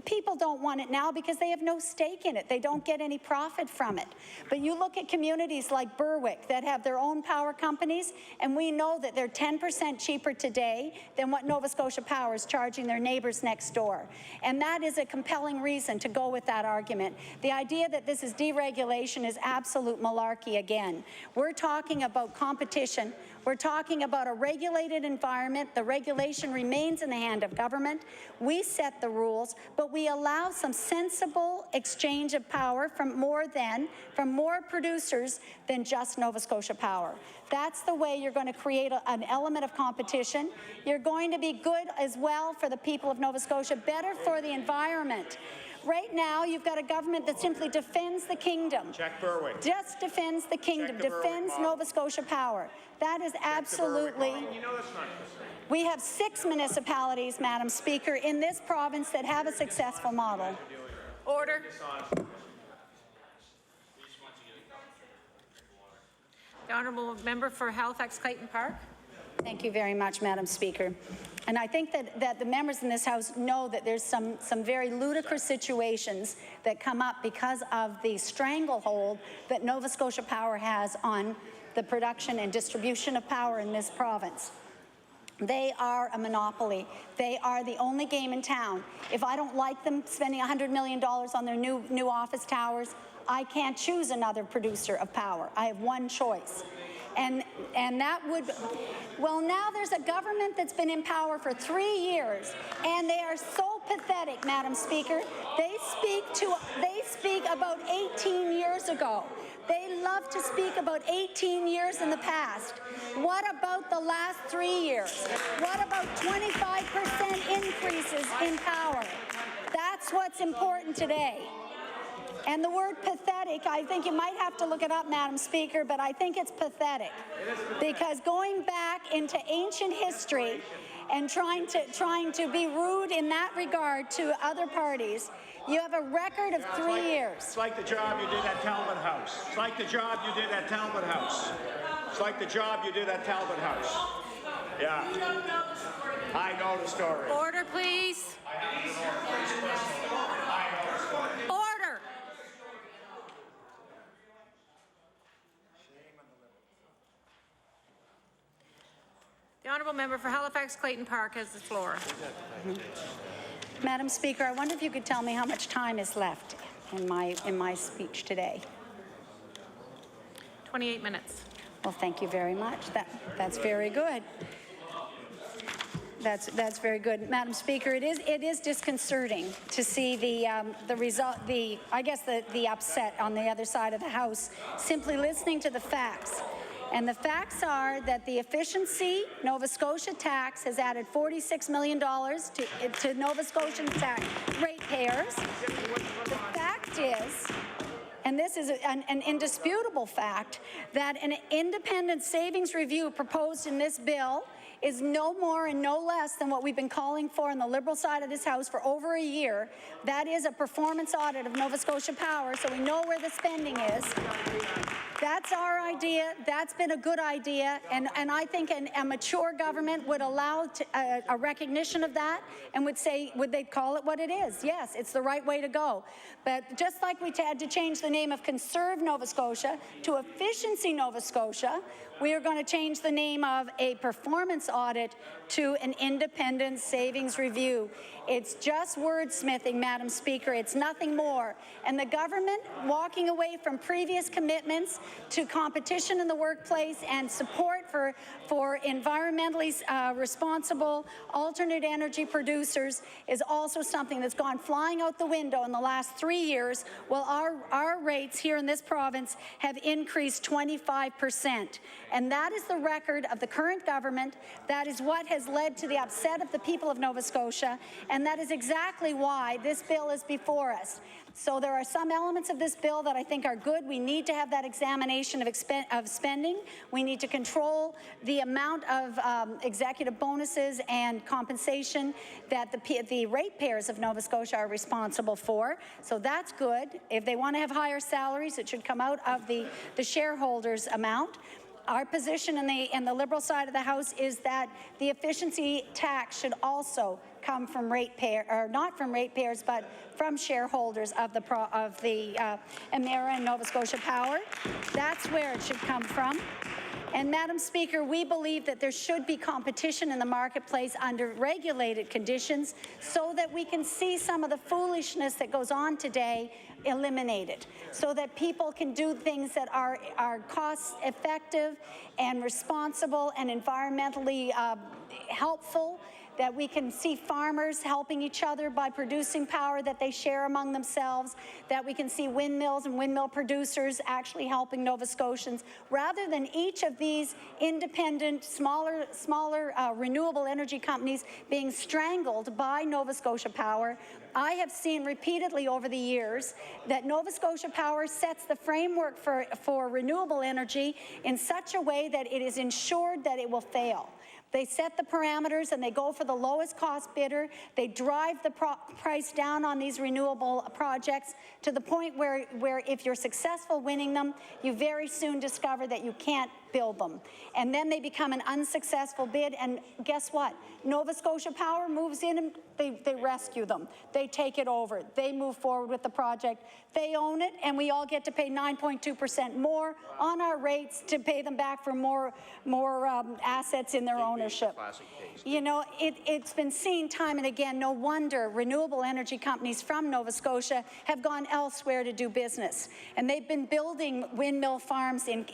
People don't want it now because they have no stake in it. They don't get any profit from it. But you look at communities like Berwick that have their own power companies, and we know that they're 10% cheaper today than what Nova Scotia Power is charging their neighbors next door. And that is a compelling reason to go with that argument. The idea that this is deregulation is absolute malarkey again. We're talking about competition. We're talking about a regulated environment. The regulation remains in the hand of government. We set the rules, but we allow some sensible exchange of power from more producers than just Nova Scotia Power. That's the way you're going to create an element of competition. You're going to be good as well for the people of Nova Scotia, better for the environment. Right now, you've got a government that simply defends the kingdom. Check Berwick. Just defends the kingdom, defends Nova Scotia Power. That is absolutely... You know that's not We have 6 municipalities, Madam Speaker, in this province that have a successful model. Order. The honourable member for Halifax Clayton Park. Thank you very much, Madam Speaker. And I think that the members in this House know that there's some very ludicrous situations that come up because of the stranglehold that Nova Scotia Power has on the production and distribution of power in this province. They are a monopoly. They are the only game in town. If I don't like them spending $100 million on their new office towers, I can't choose another producer of power. I have one choice. And that would, well, now there's a government that's been in power for 3 years, and they are so pathetic, Madam Speaker. They speak about 18 years ago. They love to speak about 18 years in the past. What about the last 3 years? What about 25% increases in power? That's That's what's important today. And the word pathetic, I think you might have to look it up, Madam Speaker, but I think it's pathetic. Because going back into ancient history and trying to be rude in that regard to other parties, you have a record of 3 years. It's like the job you did at Talbot House. It's like the job you did at Talbot House. It's like the job you did at Talbot House. Yeah. I know the story. Order, please. Order. The honourable member for Halifax Clayton Park has the floor. Madam Speaker, I wonder if you could tell me how much time is left in my speech today. 28 minutes. Well, thank you very much. That's very good. That's very good, Madam Speaker. It is disconcerting to see the result, I guess the upset on the other side of the House, simply listening to the facts. And the facts are that the efficiency Nova Scotia tax has added $46 million to Nova Scotian tax ratepayers. The fact is, and this is an indisputable fact, that an independent savings review proposed in this bill is no more and no less than what we've been calling for on the Liberal side of this House for over a year. That is a performance audit of Nova Scotia Power, so we know where the spending is. That's our idea. That's been a good idea, and I think a mature government would allow a recognition of that and would say, would they call it what it is? Yes, it's the right way to go. But just like we had to change the name of Conserve Nova Scotia to Efficiency Nova Scotia, we are going to change the name of a performance audit to an independent savings review. It's just wordsmithing, Madam Speaker. It's nothing more. And the government walking away from previous commitments to competition in the workplace and support for environmentally responsible alternate energy producers is also something that's gone flying out the window in the last 3 years, while our rates here in this province have increased 25%. And that is the record of the current government. That is what has led to the upset of the people of Nova Scotia, and that is exactly why this bill is before us. So there are some elements of this bill that I think are good. We need to have that examination of spending. We need to control the amount of executive bonuses and compensation that the ratepayers of Nova Scotia are responsible for. So that's good. If they want to have higher salaries, it should come out of the shareholders' amount. Our position in the Liberal side of the House is that the efficiency tax should also come from not from ratepayers, but from shareholders of the Emera and Nova Scotia Power. That's where it should come from. And Madam Speaker, we believe that there should be competition in the marketplace under regulated conditions so that we can see some of the foolishness that goes on today eliminated, so that people can do things that are cost effective and responsible and environmentally helpful, that we can see farmers helping each other by producing power that they share among themselves, that we can see windmills and windmill producers actually helping Nova Scotians, rather than each of these independent, smaller renewable energy companies being strangled by Nova Scotia Power. I have seen repeatedly over the years that Nova Scotia Power sets the framework for renewable energy in such a way that it is ensured that it will fail. They set the parameters and they go for the lowest cost bidder. They drive the price down on these renewable projects to the point where if you're successful winning them, you very soon discover that you can't build them. And then they become an unsuccessful bid, and guess what? Nova Scotia Power moves in and they rescue them. They take it over. They move forward with the project. They own it, and we all get to pay 9.2% more on our rates to pay them back for more assets in their ownership. You know, it's been seen time and again. No wonder renewable energy companies from Nova Scotia have gone elsewhere to do business. And they've been building windmill farms in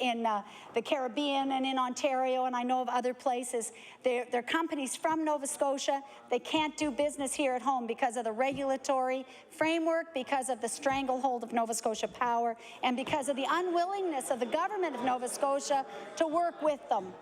the Carolina Caribbean and in Ontario, and I know of other places. They're companies from Nova Scotia. They can't do business here at home because of the regulatory framework, because of the stranglehold of Nova Scotia Power, and because of the unwillingness of the government of Nova Scotia to work with them.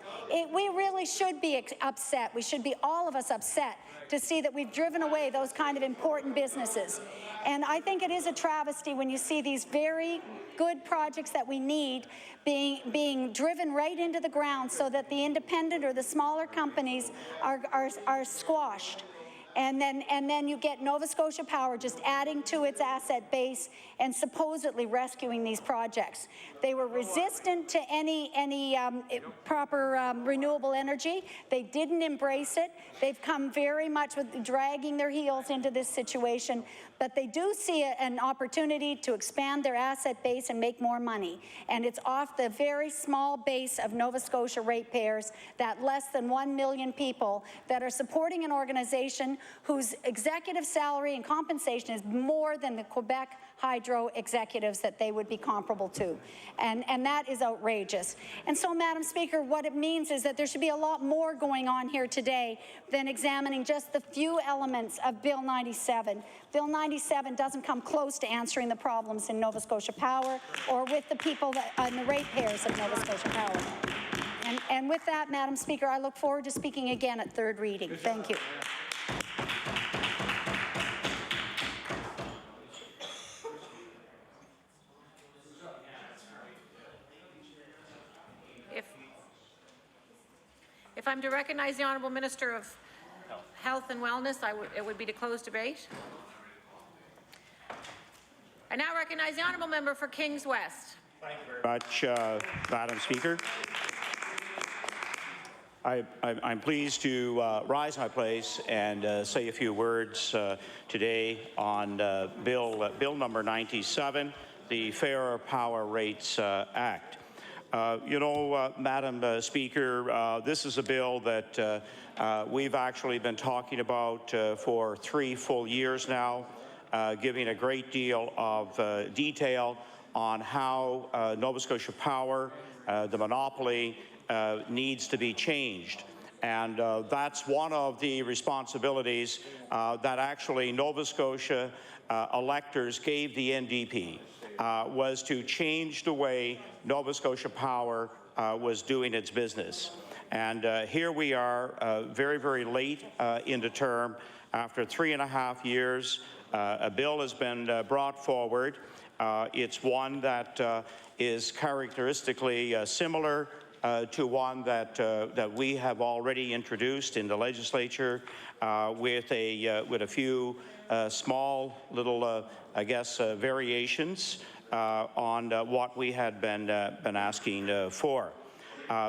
We really should be upset. We should be, all of us, upset to see that we've driven away those kind of important businesses. And I think it is a travesty when you see these very good projects that we need being driven right into the ground so that the independent or the smaller companies are squashed. And then you get Nova Scotia Power just adding to its asset base and supposedly rescuing these projects. They were resistant to any proper renewable energy. They didn't embrace it. They've come very much with dragging their heels into this situation, but they do see an opportunity to expand their asset base and make more money. And it's off the very small base of Nova Scotia ratepayers, that less than 1 million people that are supporting an organization whose executive salary and compensation is more than the Quebec Hydro executives that they would be comparable to. And that is outrageous. And so, Madam Speaker, what it means is that there should be a lot more going on here today than examining just the few elements of Bill 97. Bill 97 doesn't come close to answering the problems in Nova Scotia Power or with the people and the ratepayers of Nova Scotia Power. And with that, Madam Speaker, I look forward to speaking again at third reading. Thank you. If I'm to recognize the Honourable Minister of Health and Wellness, it would be to close debate. I now recognize the Honourable Member for Kings West. Thank you very much, Madam Speaker. I'm pleased to rise in my place and say a few words today on Bill number 97, the Fair Power Rates Act. Madam Speaker, this is a bill that we've actually been talking about for 3 full years now, giving a great deal of detail on how Nova Scotia Power, the monopoly, needs to be changed. And that's one of the responsibilities that actually Nova Scotia electors gave the NDP, was to change the way Nova Scotia Power was doing its business. And here we are very, very late into term. After 3.5 years, a bill has been brought forward. It's one that is characteristically similar to one that we have already introduced in the legislature with a few small little, variations on what we had been asking for.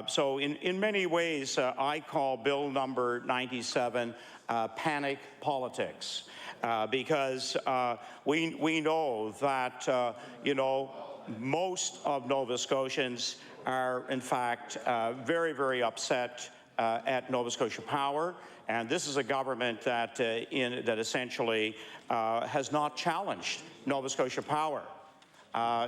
So in many ways, I call Bill number 97 panic politics, because we know that, most of Nova Scotians are, in fact, very, very upset at Nova Scotia Power. And this is a government that, that essentially has not challenged Nova Scotia Power.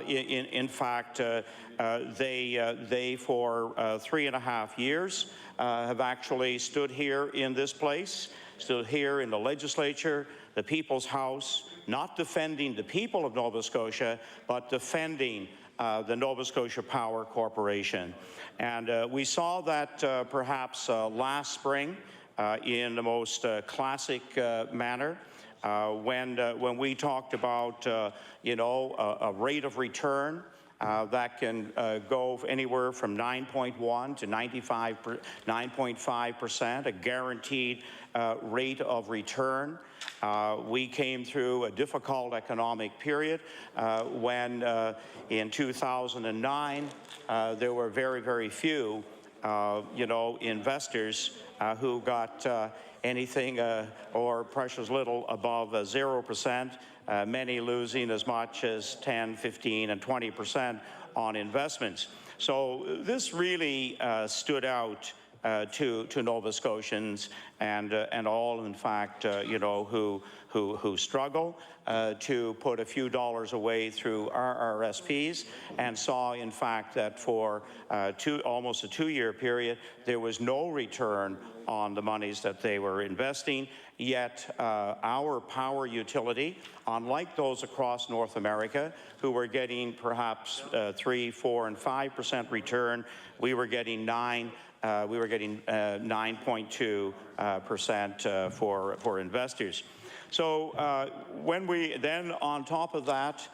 In fact, they for 3.5 years have actually stood here in this place, stood here in the legislature, the People's House, not defending the people of Nova Scotia, but defending the Nova Scotia Power Corporation. And we saw that perhaps last spring in the most classic manner when we talked about, a rate of return that can go anywhere from 9.1 to 9.5%, a guaranteed rate of return. We came through a difficult economic period when in 2009 there were very, very few, investors who got anything or precious little above 0%, many losing as much as 10, 15, and 20% on investments. So this really stood out to Nova Scotians and all, in fact, you know, who struggle to put a few dollars away through RRSPs, and saw, in fact, that for almost a two-year period, there was no return on the monies that they were investing. Yet our power utility, unlike those across North America, who were getting perhaps 3, 4, and 5% return, we were getting 9.2% for investors. So when we then, on top of that,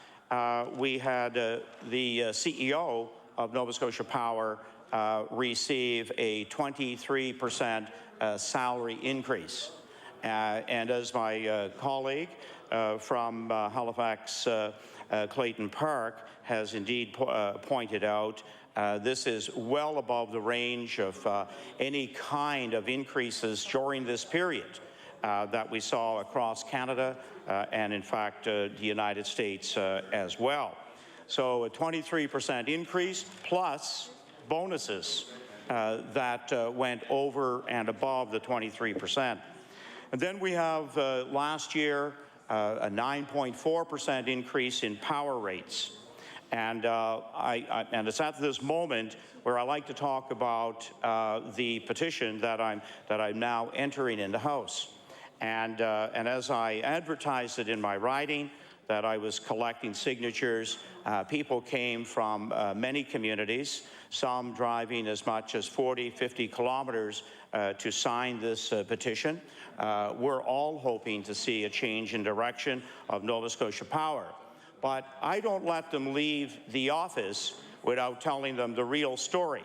we had the CEO of Nova Scotia Power receive a 23% salary increase. And as my colleague from Halifax, Clayton Park, has indeed pointed out, this is well above the range of any kind of increases during this period that we saw across Canada and, in fact, the United States as well. So a 23% increase plus bonuses that went over and above the 23%. And then we have last year a 9.4% increase in power rates. And and it's at this moment where I like to talk about the petition that I'm now entering in the House. And as I advertised it in my writing, that I was collecting signatures, people came from many communities, some driving as much as 40, 50 kilometers to sign this petition. We're all hoping to see a change in direction of Nova Scotia Power. But I don't let them leave the office without telling them the real story.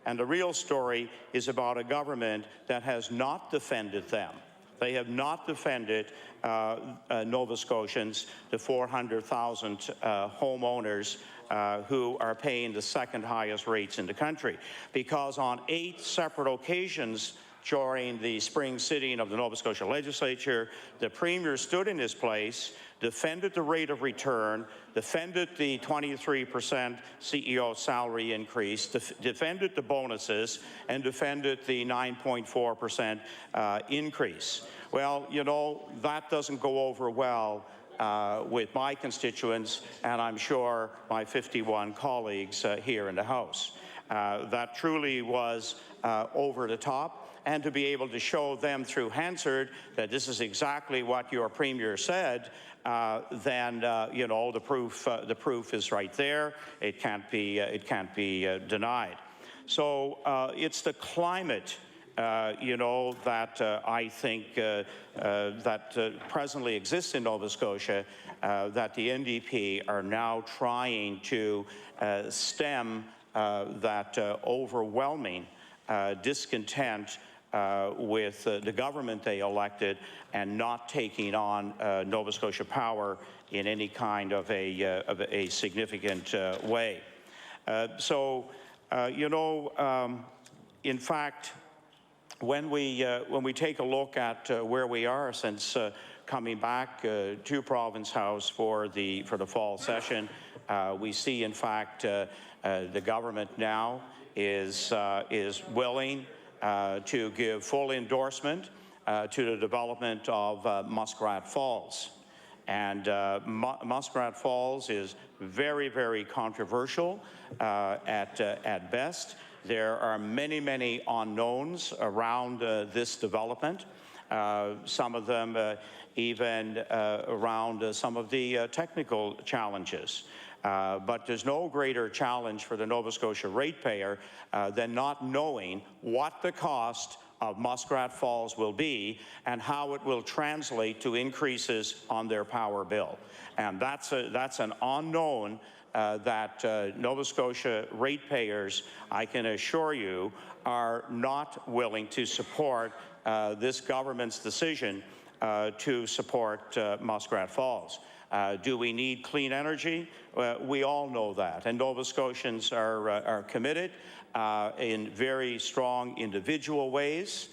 And the real story is about a government that has not defended them. They have not defended Nova Scotians, the 400,000 homeowners who are paying the second highest rates in the country. Because on 8 separate occasions during the spring sitting of the Nova Scotia Legislature, the Premier stood in his place, defended the rate of return, defended the 23% CEO salary increase, defended the bonuses, and defended the 9.4% increase. Well, you know, that doesn't go over well with my constituents, and I'm sure my 51 colleagues here in the House. That truly was over the top. And to be able to show them through Hansard that this is exactly what your Premier said, then you know, the proof is right there. It can't be denied. So it's the climate, you know, that I think that presently exists in Nova Scotia, that the NDP are now trying to stem that overwhelming discontent with the government they elected, and not taking on Nova Scotia Power in any kind of a significant way. You know, in fact, when we take a look at where we are since coming back to Province House for the fall session, we see, in fact, the government now is willing to give full endorsement to the development of Muskrat Falls. And Muskrat Falls is very, very controversial at best. There are many, many unknowns around this development, some of them even around some of the technical challenges. But there's no greater challenge for the Nova Scotia ratepayer than not knowing what the cost of Muskrat Falls will be and how it will translate to increases on their power bill. And that's an unknown that Nova Scotia ratepayers, I can assure you, are not willing to support this government's decision to support Muskrat Falls. Do we need clean energy? We all know that, and Nova Scotians are committed in very strong individual ways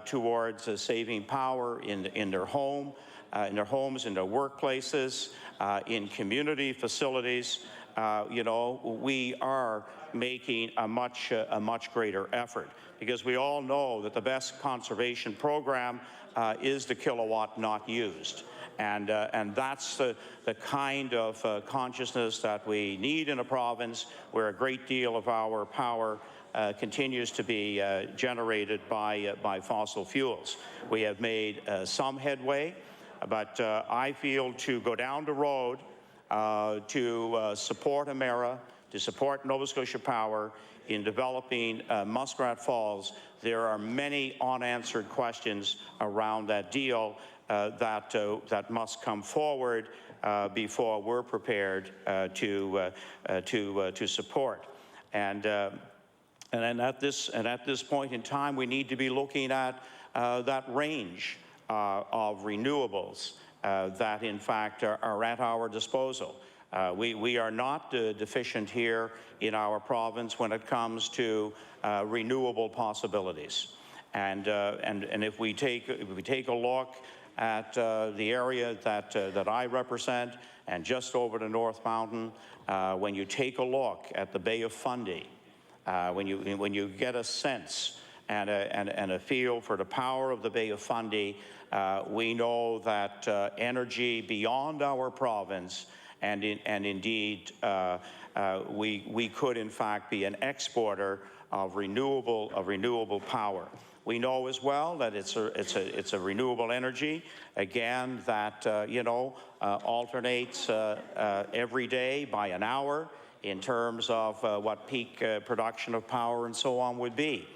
towards saving power in their home, in their homes, in their workplaces, in community facilities. you know, we are making a much greater effort, because we all know that the best conservation program is the kilowatt not used. And that's the kind of consciousness that we need in a province where a great deal of our power continues to be generated by fossil fuels. We have made some headway, but I feel to go down the road to support Emera, to support Nova Scotia Power in developing Muskrat Falls, there are many unanswered questions around that deal that must come forward before we're prepared to support. And at this point in time, we need to be looking at that range of renewables that, in fact, are at our disposal. We are not deficient here in our province when it comes to renewable possibilities. And if we take a look at the area that I represent, and just over the North Mountain, when you take a look at the Bay of Fundy, when you get a sense and a feel for the power of the Bay of Fundy, we know that energy beyond our province, and indeed we could in fact be an exporter of renewable power. We know as well that it's a renewable energy, again, that you know, alternates every day by an hour in terms of what peak production of power and so on would be.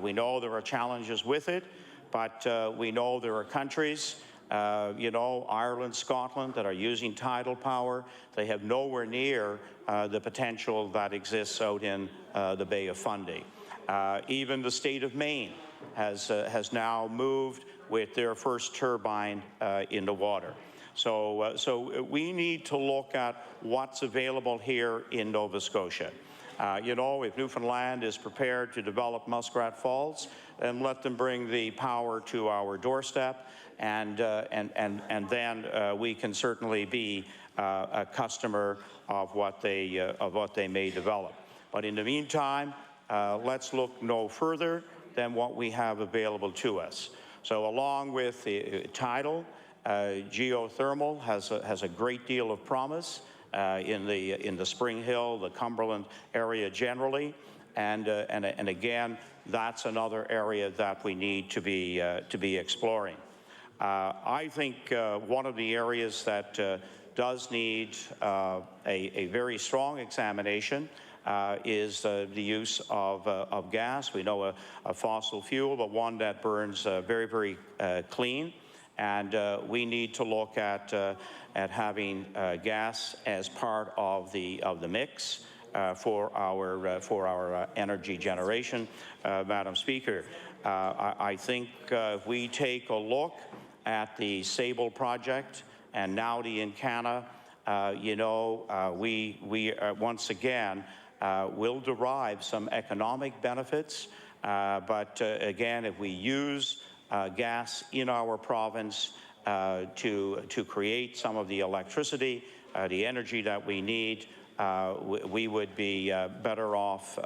We know there are challenges with it, but we know there are countries, you know, Ireland, Scotland, that are using tidal power. They have nowhere near the potential that exists out in the Bay of Fundy. Even the state of Maine has now moved with their first turbine in the water. So we need to look at what's available here in Nova Scotia. You know, if Newfoundland is prepared to develop Muskrat Falls, then let them bring the power to our doorstep, and then we can certainly be a customer of what they may develop. But in the meantime, let's look no further than what we have available to us. So along with the tidal, geothermal has a great deal of promise in the Spring Hill, the Cumberland area generally, and again, that's another area that we need to be exploring. I think one of the areas that does need a very strong examination is the use of gas. We know a fossil fuel, but one that burns very, very clean. And we need to look at having gas as part of the mix for our energy generation. Madam Speaker, I think if we take a look at the Sable project and Naudi in Canada, you know, we once again will derive some economic benefits. But again, if we use gas in our province to create some of the electricity, the energy that we need, we would be better off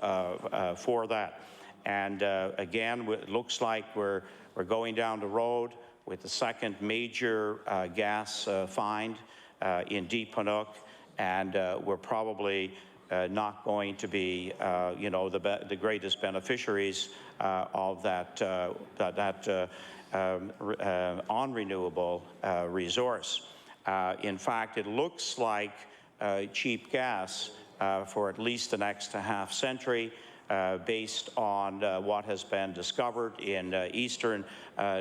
for that. And again, it looks like we're going down the road with the second major gas find in Deep Panuck, and we're probably not going to be, you know, the greatest beneficiaries of that unrenewable resource. In fact, it looks like cheap gas for at least the next half century, based on what has been discovered in eastern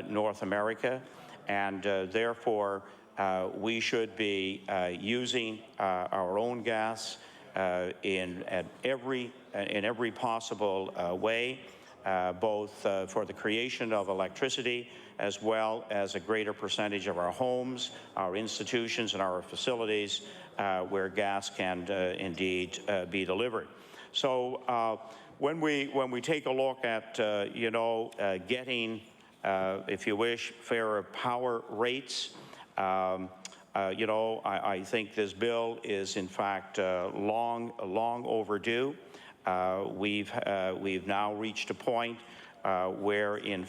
North America, and therefore we should be using our own gas in every possible way, both for the creation of electricity as well as a greater percentage of our homes, our institutions, and our facilities where gas can indeed be delivered. So when we take a look at you know, getting, if you wish, fairer power rates, You know, I think this bill is in fact long overdue. We've now reached a point where in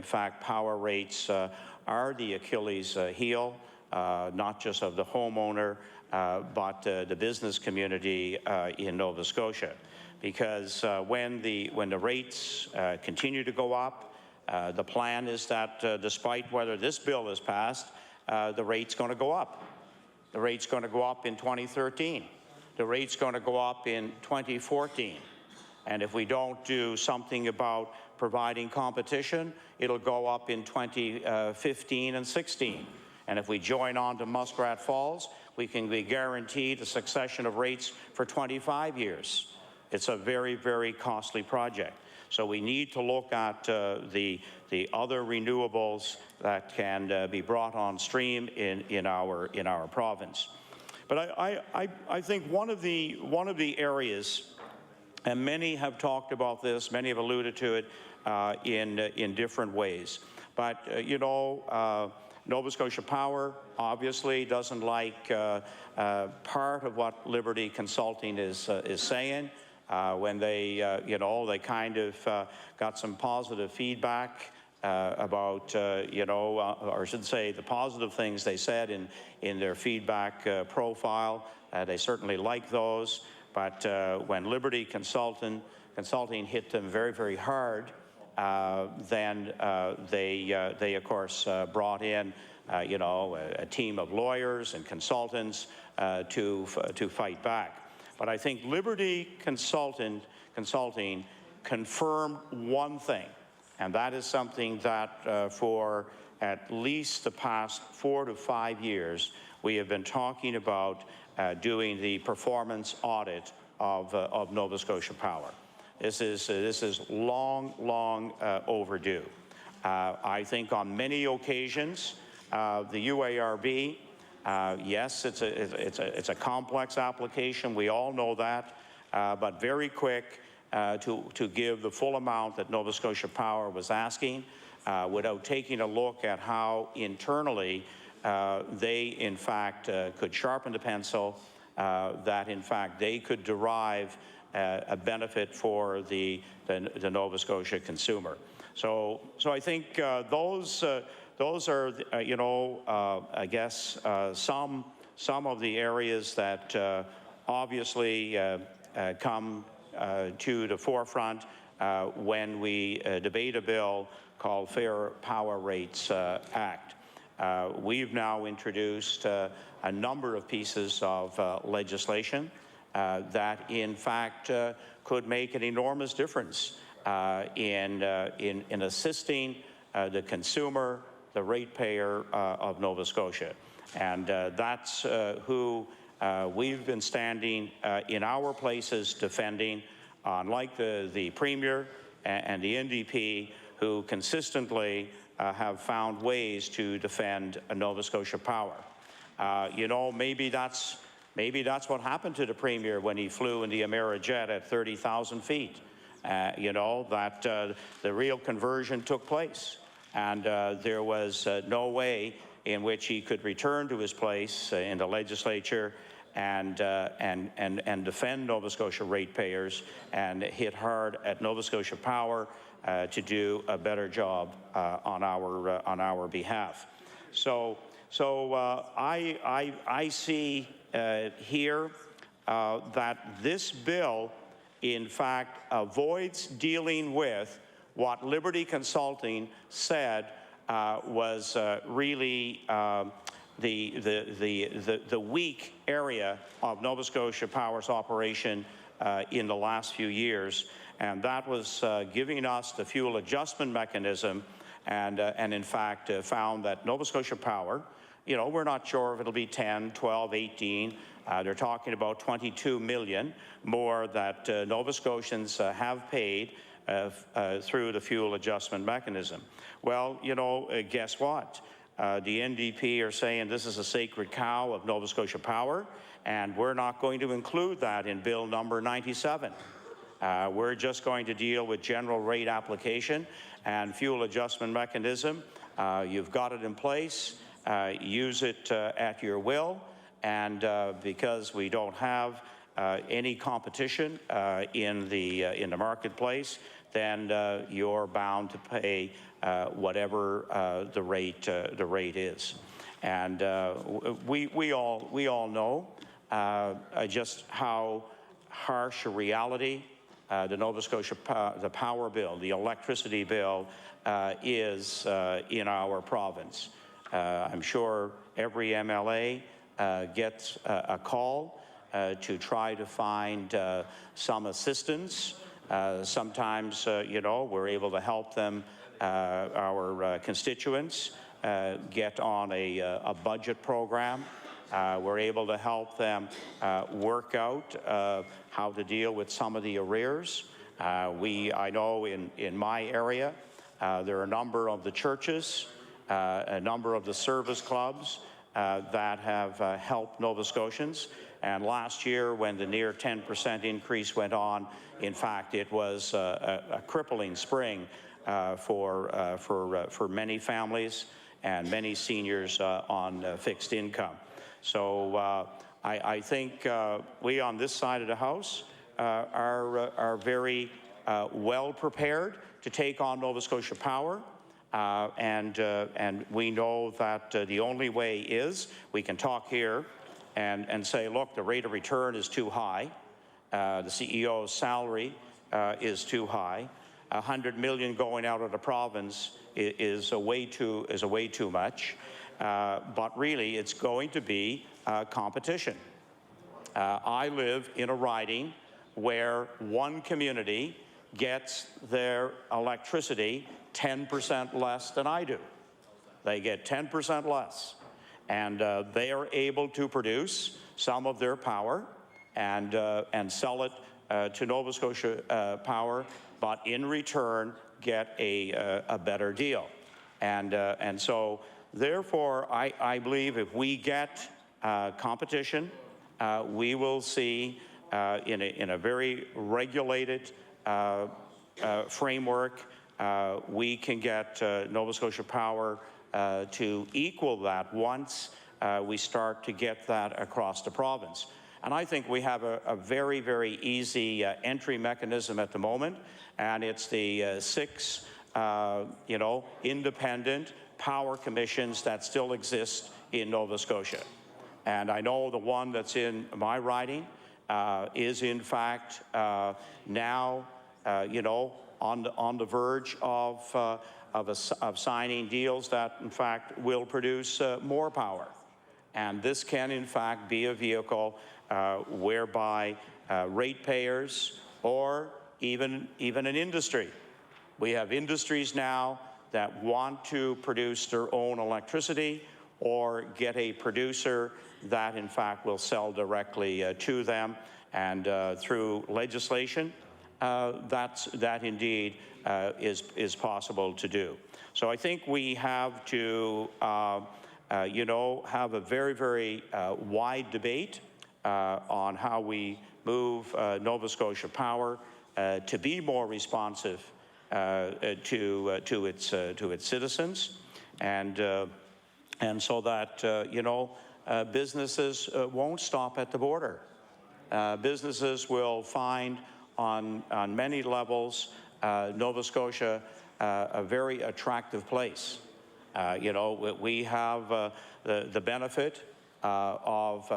fact power rates are the Achilles heel, not just of the homeowner, but the business community in Nova Scotia. Because when the rates continue to go up, the plan is that despite whether this bill is passed, the rate's going to go up. The rate's going to go up in 2013. The rate's going to go up in 2014. And if we don't do something about providing competition, it'll go up in 2015 and 16. And if we join on to Muskrat Falls, we can be guaranteed a succession of rates for 25 years. It's a very, very costly project. So we need to look at the other renewables that can be brought on stream in our province. But I think one of the areas, and many have talked about this, many have alluded to it in different ways. But you know, Nova Scotia Power obviously doesn't like part of what Liberty Consulting is saying. When they, you know, they kind of got some positive feedback about, you know, or I should say the positive things they said in their feedback profile. They certainly like those. But when Liberty Consulting hit them very, very hard, then they of course brought in, you know, a team of lawyers and consultants to fight back. But I think Liberty Consulting confirmed one thing, and that is something that for at least the past 4 to 5 years, we have been talking about doing the performance audit of Nova Scotia Power. This is long overdue. I think on many occasions, the UARB, yes, it's a complex application. We all know that, but very quick to give the full amount that Nova Scotia Power was asking, without taking a look at how internally they, in fact, could sharpen the pencil, that in fact they could derive a benefit for the Nova Scotia consumer. So I think those are, you know, I guess some of the areas that obviously come to the forefront when we debate a bill called Fair Power Rates Act. We've now introduced a number of pieces of legislation that in fact could make an enormous difference in assisting the consumer, the ratepayer of Nova Scotia. And that's who we've been standing in our places defending, unlike the Premier and the NDP, who consistently have found ways to defend Nova Scotia Power. You know, maybe that's what happened to the Premier when he flew in the Amerijet at 30,000 feet. You know, that the real conversion took place. And there was no way in which he could return to his place in the legislature and defend Nova Scotia ratepayers and hit hard at Nova Scotia Power to do a better job on our behalf. So I see here that this bill, in fact, avoids dealing with what Liberty Consulting said was really the weak area of Nova Scotia Power's operation in the last few years, and that was giving us the fuel adjustment mechanism, and in fact found that Nova Scotia Power, you know, we're not sure if it'll be 10, 12, 18. They're talking about 22 million more that Nova Scotians have paid through the fuel adjustment mechanism. Well, you know, guess what? The NDP are saying this is a sacred cow of Nova Scotia Power, and we're not going to include that in Bill number 97. We're just going to deal with general rate application and fuel adjustment mechanism. You've got it in place. use it at your will, and because we don't have any competition in the marketplace, then you're bound to pay whatever the rate is. And we all know just how harsh a reality the Nova Scotia the power bill, the electricity bill, is in our province. I'm sure every MLA gets a call to try to find some assistance. Sometimes, you know, we're able to help them, our constituents, get on a budget program. We're able to help them work out how to deal with some of the arrears. I know in my area, there are a number of the churches, a number of the service clubs that have helped Nova Scotians. And last year, when the near 10% increase went on, in fact, it was a crippling spring for many families and many seniors on fixed income. So I think we on this side of the House are very well prepared to take on Nova Scotia Power. And we know that the only way is we can talk here and say, look, the rate of return is too high. The CEO's salary is too high. $100 million going out of the province is a way too much. But really, it's going to be competition. I live in a riding where one community gets their electricity 10% less than I do. They get 10% less. And they are able to produce some of their power and sell it to Nova Scotia Power, but in return get a better deal. And so, therefore, I believe if we get competition, we will see in a very regulated framework, we can get Nova Scotia Power to equal that once we start to get that across the province. And I think we have a very, very easy entry mechanism at the moment, and it's the 6, you know, independent power commissions that still exist in Nova Scotia. And I know the one that's in my riding is in fact now, you know, on the verge of signing deals that in fact will produce more power. And this can in fact be a vehicle whereby ratepayers or even an industry. We have industries now that want to produce their own electricity or get a producer that in fact will sell directly to them. And through legislation, that indeed is possible to do. So I think we have to, you know, have a very, very wide debate on how we move Nova Scotia Power to be more responsive to its citizens, and so that you know, businesses won't stop at the border. Businesses will find on many levels Nova Scotia a very attractive place. You know, we have the benefit of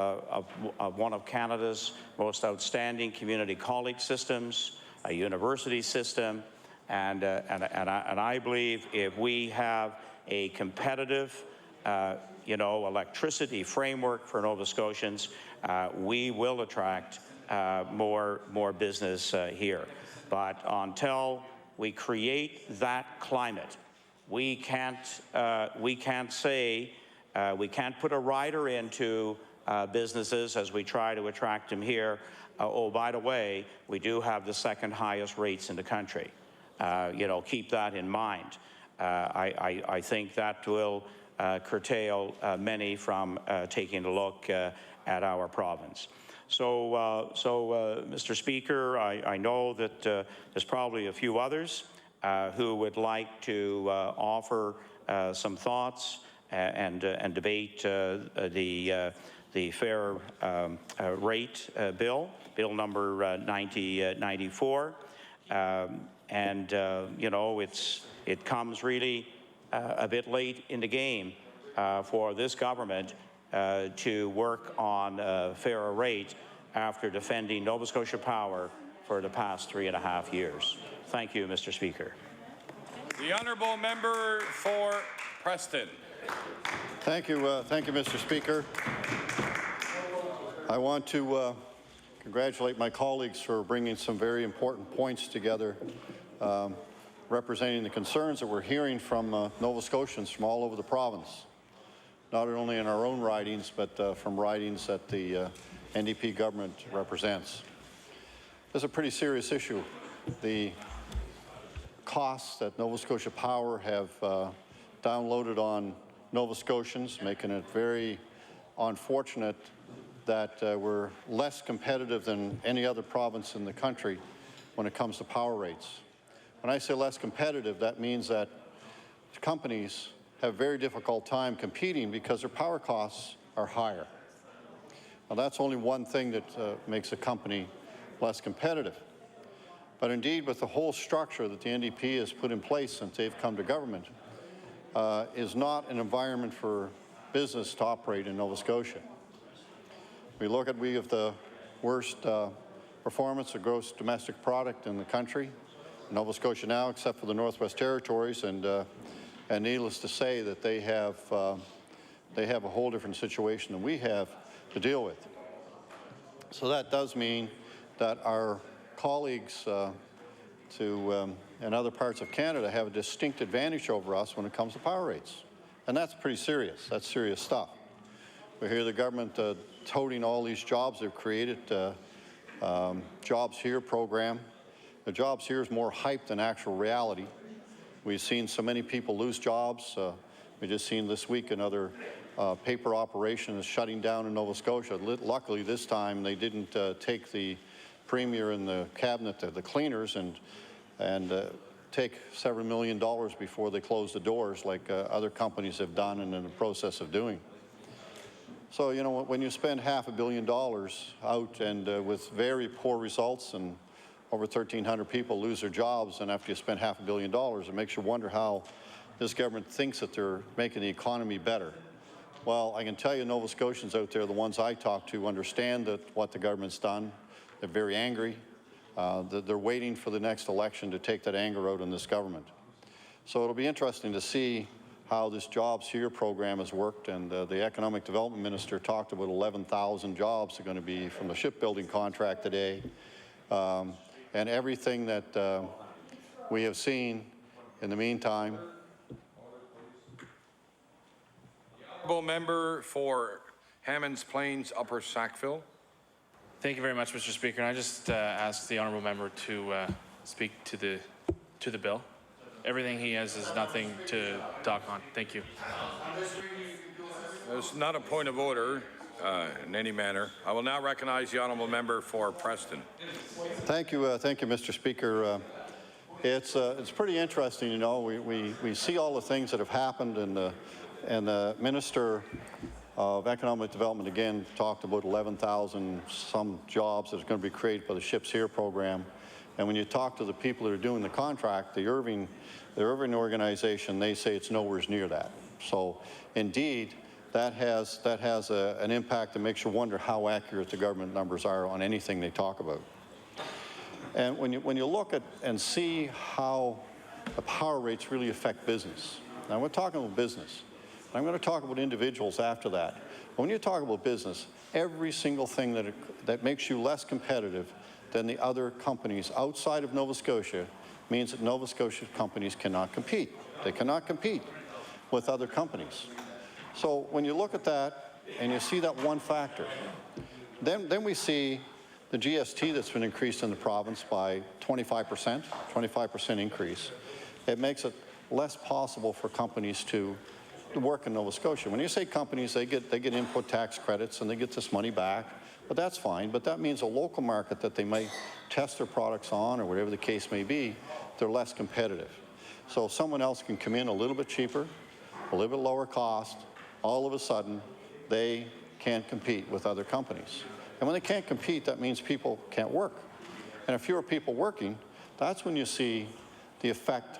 one of Canada's most outstanding community college systems, a university system, and I believe if we have a competitive, you know, electricity framework for Nova Scotians, we will attract more business here. But until we create that climate, we can't say, we can't put a rider into businesses as we try to attract them here. Oh, by the way, we do have the second highest rates in the country. You know, keep that in mind. I think that will curtail many from taking a look at our province. So, Mr. Speaker, I know that there's probably a few others who would like to offer some thoughts and debate the fair rate bill, bill number 9094. You know, it comes really a bit late in the game for this government to work on a fairer rate after defending Nova Scotia Power for the past 3.5 years. Thank you, Mr. Speaker. The honourable member for Preston. Thank you, Mr. Speaker. I want to congratulate my colleagues for bringing some very important points together, representing the concerns that we're hearing from Nova Scotians from all over the province, not only in our own ridings, but from ridings that the NDP government represents. This is a pretty serious issue. The costs that Nova Scotia Power have downloaded on Nova Scotians, making it very unfortunate that we're less competitive than any other province in the country when it comes to power rates. When I say less competitive, that means that companies have a very difficult time competing because their power costs are higher. Now, that's only one thing that makes a company less competitive. But indeed, with the whole structure that the NDP has put in place since they've come to government, is not an environment for business to operate in Nova Scotia. We have the worst performance of gross domestic product in the country, Nova Scotia now, except for the Northwest Territories, and needless to say that they have a whole different situation than we have to deal with. So that does mean that our colleagues in other parts of Canada have a distinct advantage over us when it comes to power rates. And that's pretty serious. That's serious stuff. We hear the government touting all these jobs they've created, Jobs Here program. The Jobs Here is more hype than actual reality. We've seen so many people lose jobs. We just seen this week another paper operation is shutting down in Nova Scotia. Luckily this time they didn't take the Premier and the Cabinet, the cleaners, and take several $1 million before they close the doors like other companies have done and in the process of doing. So, you know, when you spend $500 million out and with very poor results and over 1,300 people lose their jobs, and after you spend $500 million, it makes you wonder how this government thinks that they're making the economy better. Well, I can tell you Nova Scotians out there, the ones I talk to, understand what the government's done. They're very angry. They're waiting for the next election to take that anger out on this government. So it'll be interesting to see how this Jobs Here program has worked, and the Economic Development Minister talked about 11,000 jobs are going to be from the shipbuilding contract today. And everything that we have seen in the meantime. Honourable member for Hammonds Plains Upper Sackville. Thank you very much, Mr. Speaker. And I just ask the honourable member to speak to the bill. Everything he has is nothing to talk on. Thank you. There's not a point of order in any manner. I will now recognize the honourable member for Preston. Thank you, Mr. Speaker. It's pretty interesting, you know. We see all the things that have happened, and the Minister of Economic Development again talked about 11,000 some jobs that are going to be created by the Ships Here program. And when you talk to the people that are doing the contract, the Irving organization, they say it's nowhere near that. So indeed, that has an impact that makes you wonder how accurate the government numbers are on anything they talk about. And when you look at and see how the power rates really affect business. Now we're talking about business. I'm going to talk about individuals after that. But when you talk about business, every single thing that makes you less competitive than the other companies outside of Nova Scotia means that Nova Scotia companies cannot compete. They cannot compete with other companies. So when you look at that and you see that one factor, then we see the GST that's been increased in the province by 25% increase. It makes it less possible for companies to work in Nova Scotia. When you say companies, they get input tax credits and they get this money back, but that's fine. But that means a local market that they might test their products on, or whatever the case may be, they're less competitive. So someone else can come in a little bit cheaper, a little bit lower cost, all of a sudden, they can't compete with other companies. And when they can't compete, that means people can't work. And if fewer people working, that's when you see the effect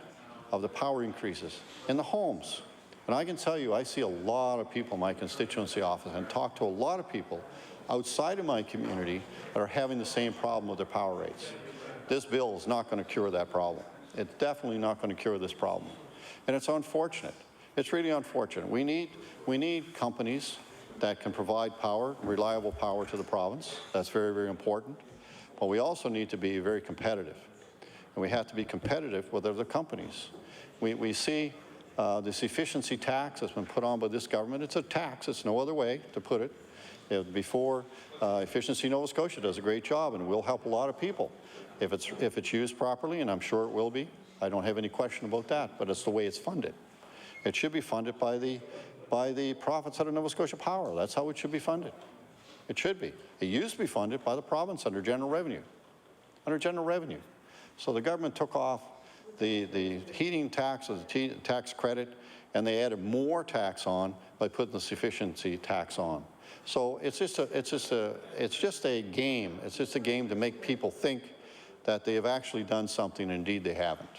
of the power increases in the homes. And I can tell you, I see a lot of people in my constituency office and talk to a lot of people outside of my community that are having the same problem with their power rates. This bill is not going to cure that problem. It's definitely not going to cure this problem. And it's unfortunate. It's really unfortunate. We need companies that can provide power, reliable power to the province. That's very, very important. But we also need to be very competitive. And we have to be competitive with other companies. We see this efficiency tax that's been put on by this government. It's a tax. It's no other way to put it. Before, Efficiency Nova Scotia does a great job and will help a lot of people if it's used properly, and I'm sure it will be. I don't have any question about that, but it's the way it's funded. It should be funded by the profits out of Nova Scotia Power. That's how it should be funded. It should be. It used to be funded by the province under general revenue. Under general revenue. So the government took off the heating tax or the tax credit, and they added more tax on by putting the sufficiency tax on. So it's just a game. It's just a game to make people think that they have actually done something, and indeed they haven't.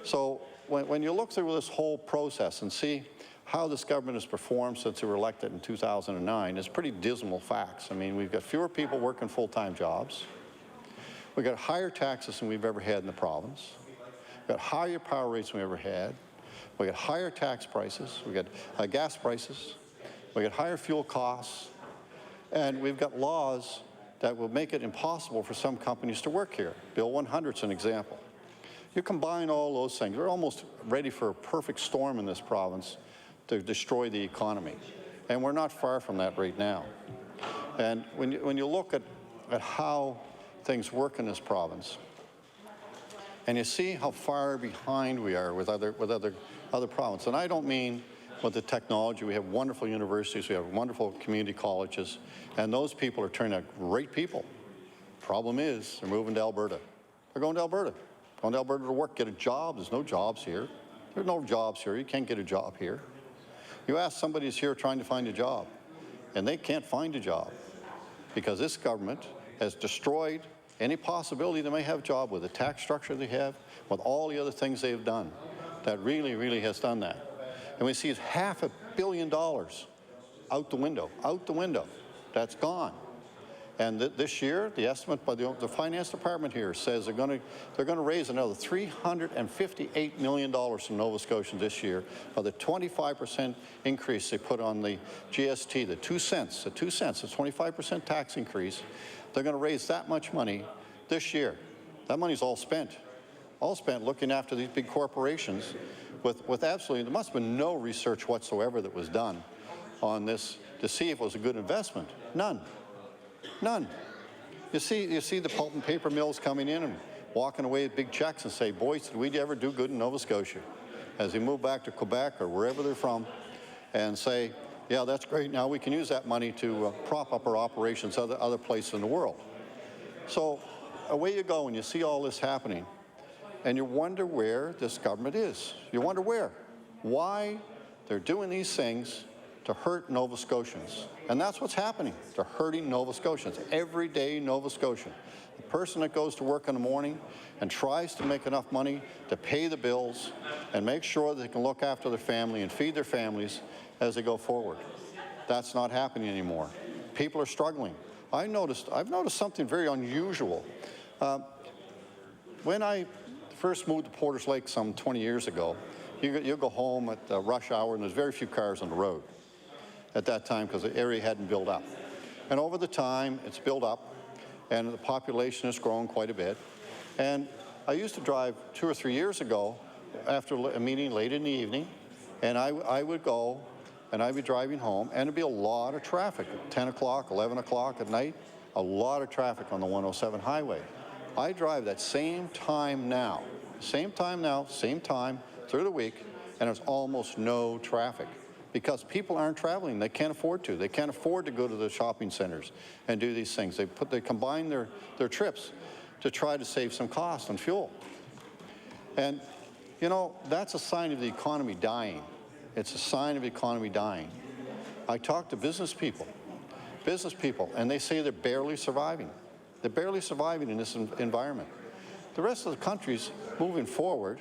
So when you look through this whole process and see how this government has performed since they were elected in 2009, it's pretty dismal facts. I mean, we've got fewer people working full-time jobs. We've got higher taxes than we've ever had in the province. We've got higher power rates than we ever had. We've got higher tax prices. We've got gas prices. We've got higher fuel costs. And we've got laws that will make it impossible for some companies to work here. Bill 100 is an example. You combine all those things, we're almost ready for a perfect storm in this province to destroy the economy. And we're not far from that right now. And when you look at how things work in this province, and you see how far behind we are with other provinces, and I don't mean with the technology. We have wonderful universities, we have wonderful community colleges, and those people are turning out great people. Problem is, they're moving to Alberta. They're going to Alberta. Going to Alberta to work, get a job. There's no jobs here. There's no jobs here. You can't get a job here. You ask somebody who's here trying to find a job, and they can't find a job because this government has destroyed any possibility they may have a job with the tax structure they have, with all the other things they've done. That really, really has done that. And we see it's $500 million out the window. That's gone. And this year, the estimate by the finance department here says they're going to raise another $358 million from Nova Scotians this year by the 25% increase they put on the GST, the 2 cents, the 25% tax increase. They're going to raise that much money this year. That money's all spent looking after these big corporations with absolutely, there must have been no research whatsoever that was done on this to see if it was a good investment. None. You see the pulp and paper mills coming in and walking away with big checks and say, boys, did we ever do good in Nova Scotia? As they move back to Quebec or wherever they're from and say, yeah, that's great. Now we can use that money to prop up our operations other places in the world. So away you go and you see all this happening and you wonder where this government is. You wonder why they're doing these things to hurt Nova Scotians. And that's what's happening. They're hurting Nova Scotians, everyday Nova Scotian. The person that goes to work in the morning and tries to make enough money to pay the bills and make sure that they can look after their family and feed their families as they go forward. That's not happening anymore. People are struggling. I've noticed something very unusual. When I first moved to Porters Lake some 20 years ago, you go home at rush hour and there's very few cars on the road at that time because the area hadn't built up. And over the time, it's built up and the population has grown quite a bit. And I used to drive 2 or 3 years ago after a meeting late in the evening, and I would go and I'd be driving home and it'd be a lot of traffic at 10 o'clock, 11 o'clock at night, a lot of traffic on the 107 highway. I drive that same time now through the week, and there's almost no traffic because people aren't traveling. They can't afford to. They can't afford to go to the shopping centers and do these things. They combine their trips to try to save some cost on fuel. And, you know, that's a sign of the economy dying. It's a sign of the economy dying. I talk to business people, and they say they're barely surviving. They're barely surviving in this environment. The rest of the country's moving forward,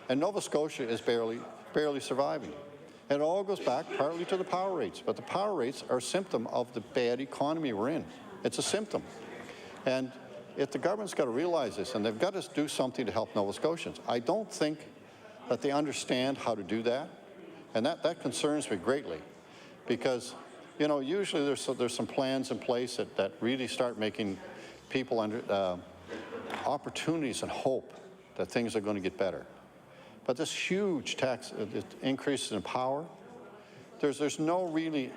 and Nova Scotia is barely surviving. And it all goes back partly to the power rates, but the power rates are a symptom of the bad economy we're in. It's a symptom. And if the government's got to realize this, and they've got to do something to help Nova Scotians. I don't think that they understand how to do that, and that concerns me greatly, because, you know, usually there's some plans in place that really start making people opportunities and hope that things are going to get better. But this huge tax increases in power, there's no really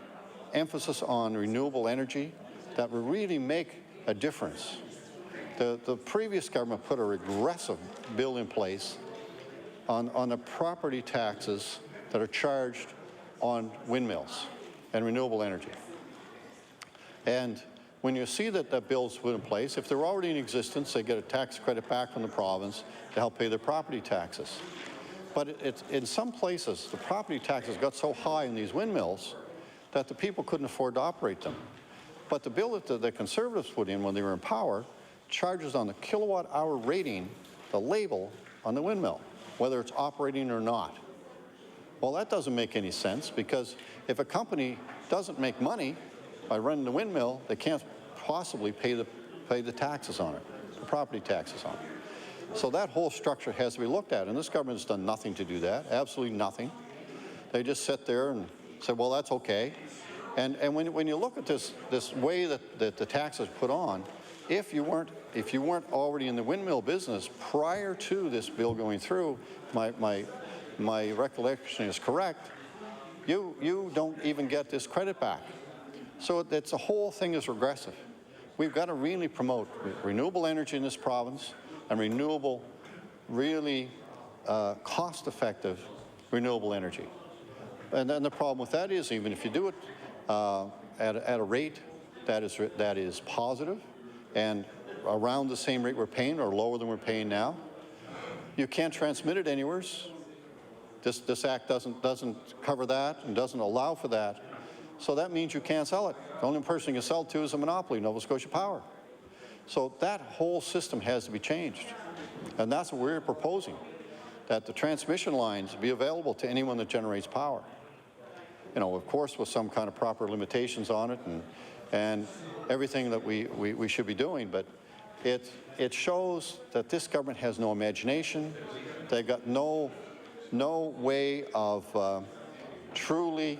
emphasis on renewable energy that will really make a difference. The previous government put a regressive bill in place on the property taxes that are charged on windmills and renewable energy. And when you see that bill's put in place, if they're already in existence, they get a tax credit back from the province to help pay their property taxes. But in some places, the property taxes got so high in these windmills that the people couldn't afford to operate them. But the bill that the Conservatives put in when they were in power charges on the kilowatt-hour rating, the label on the windmill, whether it's operating or not. Well, that doesn't make any sense, because if a company doesn't make money by running the windmill, they can't possibly pay the taxes on it, the property taxes on it. So that whole structure has to be looked at, and this government has done nothing to do that, absolutely nothing. They just sit there and say, well, that's okay. And when you look at this way that the tax is put on, if you weren't already in the windmill business prior to this bill going through, my recollection is correct, you don't even get this credit back. So the whole thing is regressive. We've got to really promote renewable energy in this province, and renewable, really cost-effective renewable energy. And then the problem with that is, even if you do it at a rate that is positive and around the same rate we're paying or lower than we're paying now, you can't transmit it anywhere. This act doesn't cover that and doesn't allow for that. So that means you can't sell it. The only person you can sell it to is a monopoly, Nova Scotia Power. So that whole system has to be changed. And that's what we're proposing, that the transmission lines be available to anyone that generates power. You know, of course, with some kind of proper limitations on it and everything that we should be doing, but it shows that this government has no imagination. They've got no way of truly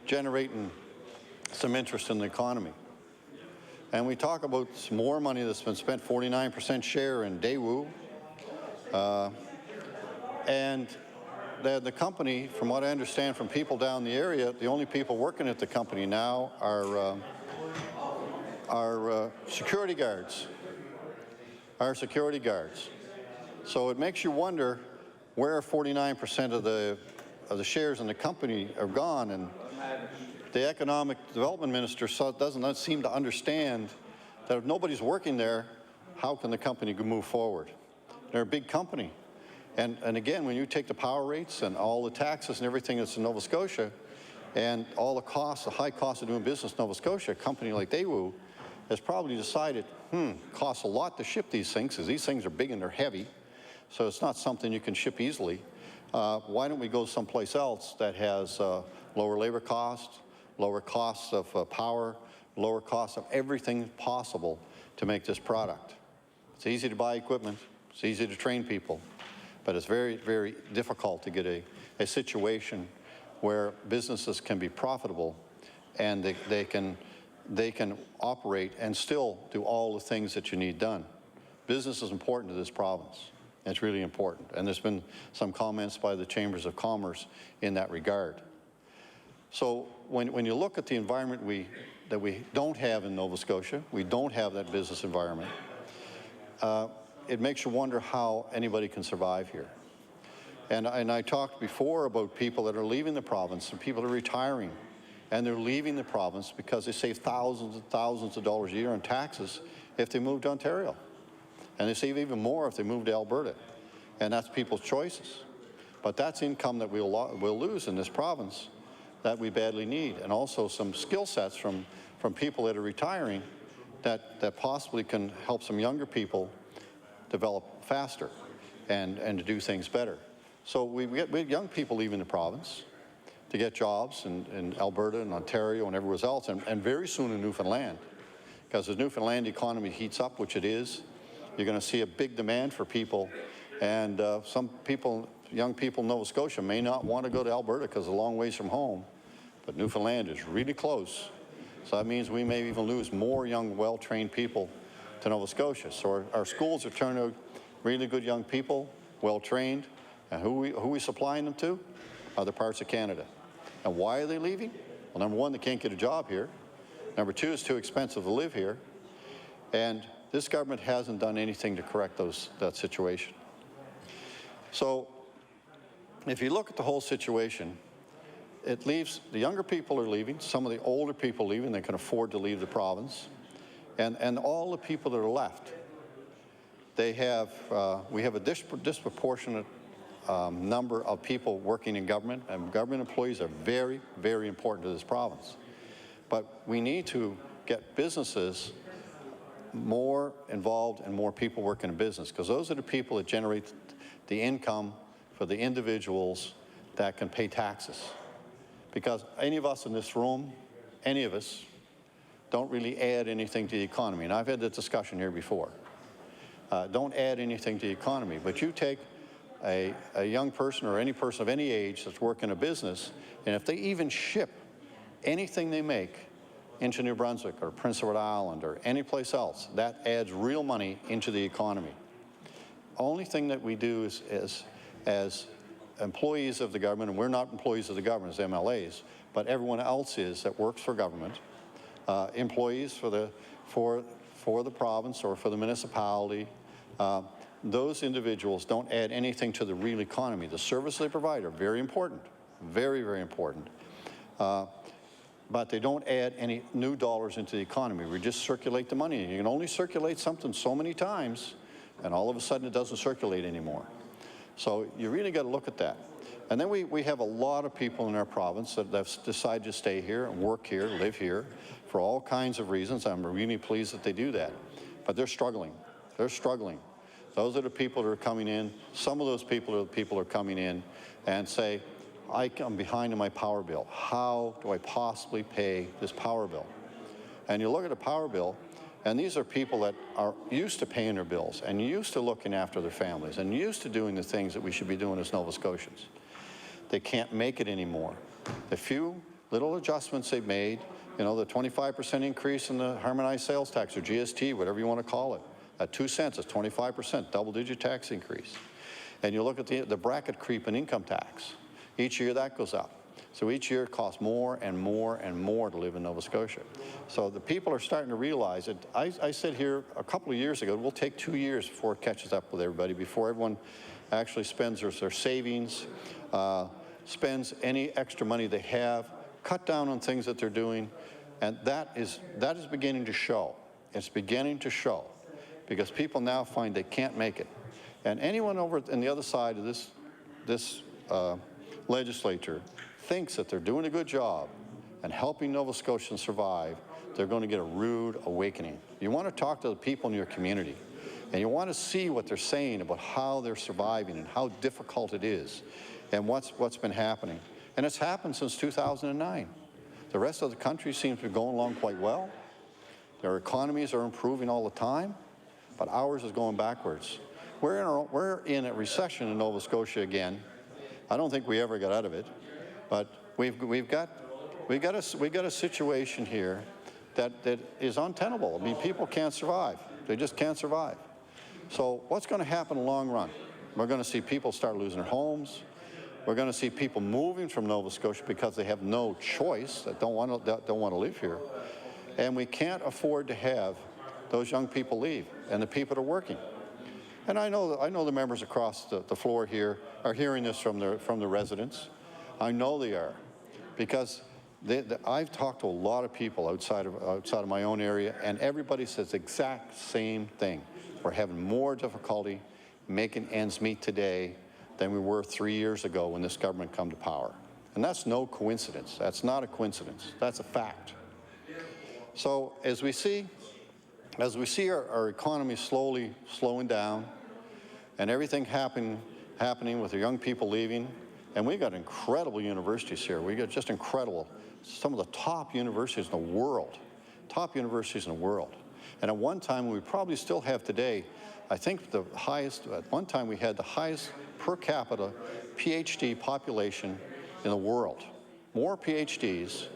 generating some interest in the economy. And we talk about some more money that's been spent, 49% share in Daewoo. And the company, from what I understand from people down the area, the only people working at the company now are security guards. Our security guards. So it makes you wonder where 49% of the shares in the company are gone, and the economic development minister doesn't seem to understand that if nobody's working there, how can the company move forward? They're a big company. And again, when you take the power rates and all the taxes and everything that's in Nova Scotia, and all the costs, the high cost of doing business in Nova Scotia, a company like Daewoo has probably decided, costs a lot to ship these things, because these things are big and they're heavy, so it's not something you can ship easily. Why don't we go someplace else that has lower labor costs, lower costs of power, lower costs of everything possible to make this product? It's easy to buy equipment, it's easy to train people, but it's very, very difficult to get a situation where businesses can be profitable and they can operate and still do all the things that you need done. Business is important to this province. It's really important. And there's been some comments by the Chambers of Commerce in that regard. So when you look at the environment that we don't have in Nova Scotia, we don't have that business environment, it makes you wonder how anybody can survive here. And I talked before about people that are leaving the province, and people are retiring, and they're leaving the province because they save thousands and thousands of dollars a year in taxes if they move to Ontario. And they save even more if they move to Alberta. And that's people's choices. But that's income that we'll lose in this province that we badly need, and also some skill sets from people that are retiring that possibly can help some younger people develop faster and to do things better. So we have young people leaving the province to get jobs in Alberta and Ontario and everywhere else, and very soon in Newfoundland. Because as Newfoundland economy heats up, which it is, you're going to see a big demand for people, and some people, young people in Nova Scotia may not want to go to Alberta because it's a long ways from home, but Newfoundland is really close. So that means we may even lose more young, well-trained people to Nova Scotia. So our schools are turning out really good young people, well-trained, and who we supplying them to? Other parts of Canada. And why are they leaving? Well, number one, they can't get a job here. Number two, it's too expensive to live here. And this government hasn't done anything to correct that situation. So if you look at the whole situation, it leaves, the younger people are leaving, some of the older people leaving, they can afford to leave the province, and all the people that are left, they have, we have a disproportionate number of people working in government, and government employees are very, very important to this province. But we need to get businesses more involved and more people working in business, because those are the people that generate the income for the individuals that can pay taxes. Because any of us in this room, any of us, don't really add anything to the economy. And I've had this discussion here before. Don't add anything to the economy, but you take a young person or any person of any age that's working a business, and if they even ship anything they make into New Brunswick or Prince Edward Island or any place else, that adds real money into the economy. Only thing that we do is as employees of the government, and we're not employees of the government as MLAs, but everyone else is that works for government, employees for the province or for the municipality, those individuals don't add anything to the real economy. The services they provide are very important, very, very important. But they don't add any new dollars into the economy. We just circulate the money. And you can only circulate something so many times, and all of a sudden it doesn't circulate anymore. So you really got to look at that. And then we have a lot of people in our province that have decided to stay here and work here, live here, for all kinds of reasons. I'm really pleased that they do that. But they're struggling. They're struggling. Those are the people that are coming in. Some of those people are the people who are coming in and say, I'm behind on my power bill. How do I possibly pay this power bill? And you look at a power bill, and these are people that are used to paying their bills and used to looking after their families and used to doing the things that we should be doing as Nova Scotians. They can't make it anymore. The few little adjustments they've made, you know, the 25% increase in the harmonized sales tax, or GST, whatever you want to call it, at 2 cents, it's 25%, double-digit tax increase. And you look at the bracket creep in income tax. Each year that goes up. So each year it costs more and more and more to live in Nova Scotia. So the people are starting to realize that. I said here a couple of years ago, it will take 2 years before it catches up with everybody, before everyone actually spends their savings, spends any extra money they have, cut down on things that they're doing, and that is beginning to show. It's beginning to show, because people now find they can't make it. And anyone over on the other side of this legislature thinks that they're doing a good job and helping Nova Scotians survive, they're going to get a rude awakening. You want to talk to the people in your community, and you want to see what they're saying about how they're surviving and how difficult it is and what's been happening. And it's happened since 2009. The rest of the country seems to be going along quite well. Their economies are improving all the time, but ours is going backwards. We're in a recession in Nova Scotia again. I don't think we ever got out of it, but we've got a situation here that is untenable. I mean, people can't survive. They just can't survive. So what's going to happen in the long run? We're going to see people start losing their homes. We're going to see people moving from Nova Scotia because they have no choice, that don't want to live here. And we can't afford to have those young people leave and the people that are working. And I know the members across the floor here are hearing this from the residents. I know they are, because I've talked to a lot of people outside of my own area, and everybody says the exact same thing. We're having more difficulty making ends meet today than we were 3 years ago when this government come to power. And that's no coincidence. That's not a coincidence. That's a fact. So as we see our economy slowing down and everything happening with the young people leaving, and we've got incredible universities here. We got just incredible, some of the top universities in the world, And at one time, we probably still have today, I think at one time we had the highest per capita PhD population in the world. More PhDs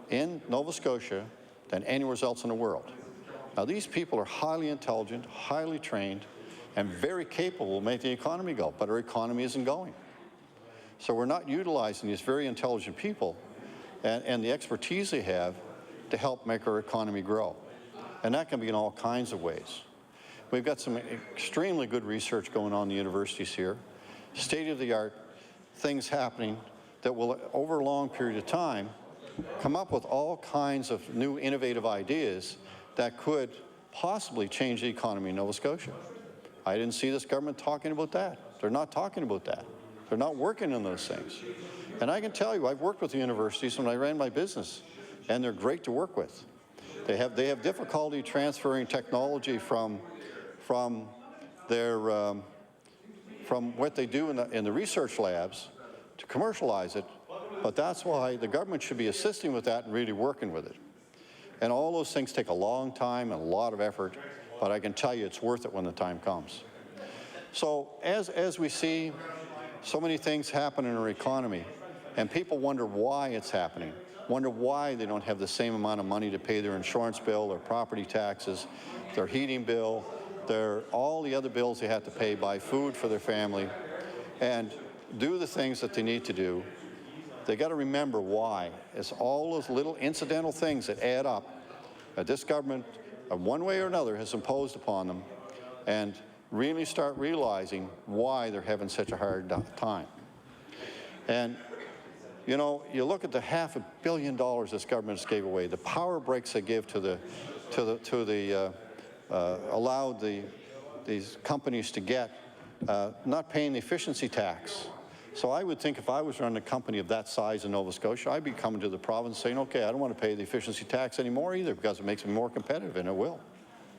in Nova Scotia than anywhere else in the world. Now, these people are highly intelligent, highly trained, and very capable of making the economy go, but our economy isn't going. So we're not utilizing these very intelligent people and the expertise they have to help make our economy grow. And that can be in all kinds of ways. We've got some extremely good research going on in the universities here, state-of-the-art things happening that will, over a long period of time, come up with all kinds of new innovative ideas that could possibly change the economy in Nova Scotia. I didn't see this government talking about that. They're not talking about that. They're not working on those things. And I can tell you, I've worked with the universities when I ran my business, and they're great to work with. They have difficulty transferring technology from what they do in the research labs to commercialize it, but that's why the government should be assisting with that and really working with it. And all those things take a long time and a lot of effort, but I can tell you it's worth it when the time comes. So as we see so many things happen in our economy, and people wonder why it's happening, wonder why they don't have the same amount of money to pay their insurance bill, their property taxes, their heating bill, all the other bills they have to pay, buy food for their family, and do the things that they need to do. They got to remember why. It's all those little incidental things that add up that this government, one way or another, has imposed upon them, and really start realizing why they're having such a hard time. And you know, you look at the $500 million this government gave away, the power breaks they give allowed these companies to get not paying the efficiency tax. So I would think if I was running a company of that size in Nova Scotia, I'd be coming to the province saying, okay, I don't want to pay the efficiency tax anymore either because it makes me more competitive, and it will.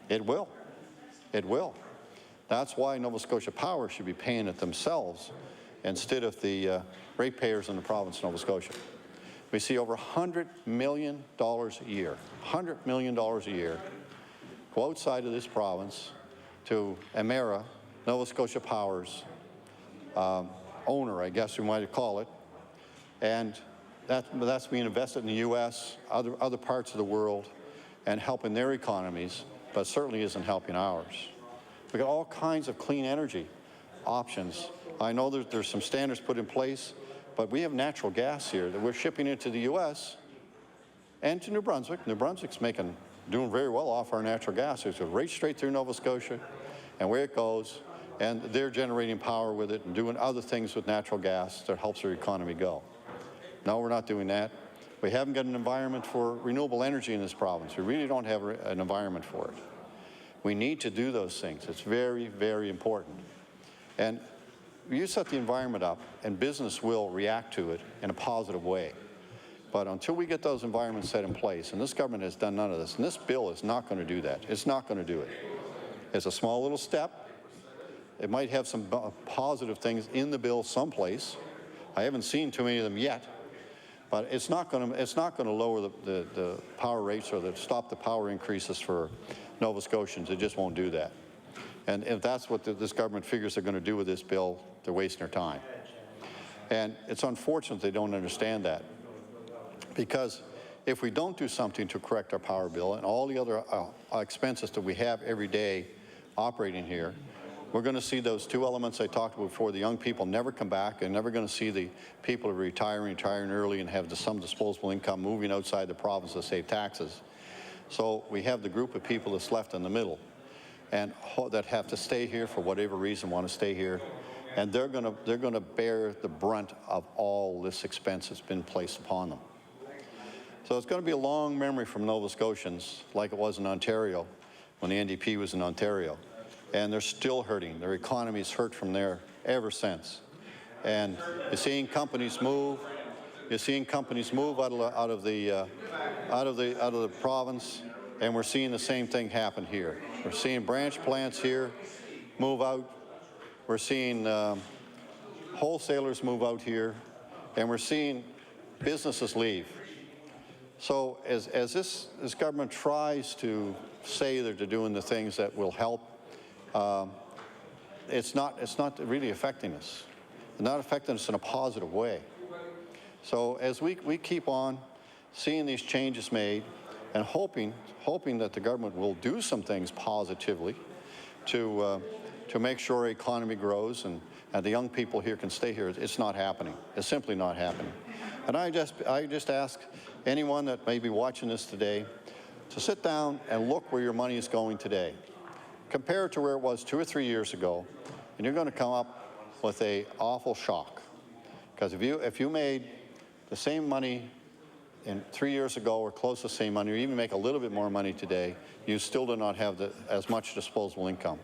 It will. It will. That's why Nova Scotia Power should be paying it themselves instead of the ratepayers in the province of Nova Scotia. We see over $100 million a year, $100 million a year, go outside of this province to Emera, Nova Scotia Power's owner, I guess we might call it, and that's being invested in the U.S., other parts of the world, and helping their economies, but certainly isn't helping ours. We've got all kinds of clean energy options. I know there's some standards put in place, but we have natural gas here that we're shipping into the U.S. and to New Brunswick. New Brunswick's doing very well off our natural gas. It's right straight through Nova Scotia, and where it goes, and they're generating power with it and doing other things with natural gas that helps our economy go. No, we're not doing that. We haven't got an environment for renewable energy in this province. We really don't have an environment for it. We need to do those things. It's very, very important. And you set the environment up, and business will react to it in a positive way. But until we get those environments set in place, and this government has done none of this, and this bill is not going to do that. It's not going to do it. It's a small little step. It might have some positive things in the bill someplace. I haven't seen too many of them yet. But it's not going to lower the power rates or stop the power increases for Nova Scotians. It just won't do that. And if that's what this government figures they're going to do with this bill, they're wasting their time. And it's unfortunate they don't understand that. Because if we don't do something to correct our power bill and all the other expenses that we have every day operating here, we're going to see those two elements I talked about before. The young people never come back. They're never going to see the people retiring early and have some disposable income moving outside the province to save taxes. So we have the group of people that's left in the middle and that have to stay here for whatever reason, want to stay here. And they're going to bear the brunt of all this expense that's been placed upon them. So it's going to be a long memory from Nova Scotians, like it was in Ontario when the NDP was in Ontario. And they're still hurting. Their economy's hurt from there ever since. And you're seeing companies move. You're seeing companies move out of the province, and we're seeing the same thing happen here. We're seeing branch plants here move out. We're seeing wholesalers move out here, and we're seeing businesses leave. So as this government tries to say that they're doing the things that will help, it's not really affecting us. It's not affecting us in a positive way. So as we keep on seeing these changes made and hoping that the government will do some things positively to make sure our economy grows and the young people here can stay here, it's not happening. It's simply not happening. And I just ask anyone that may be watching this today to sit down and look where your money is going today. Compare it to where it was 2 or 3 years ago, and you're going to come up with an awful shock. Because if you made the same money 3 years ago, or close to the same money, or even make a little bit more money today, you still do not have as much disposable income.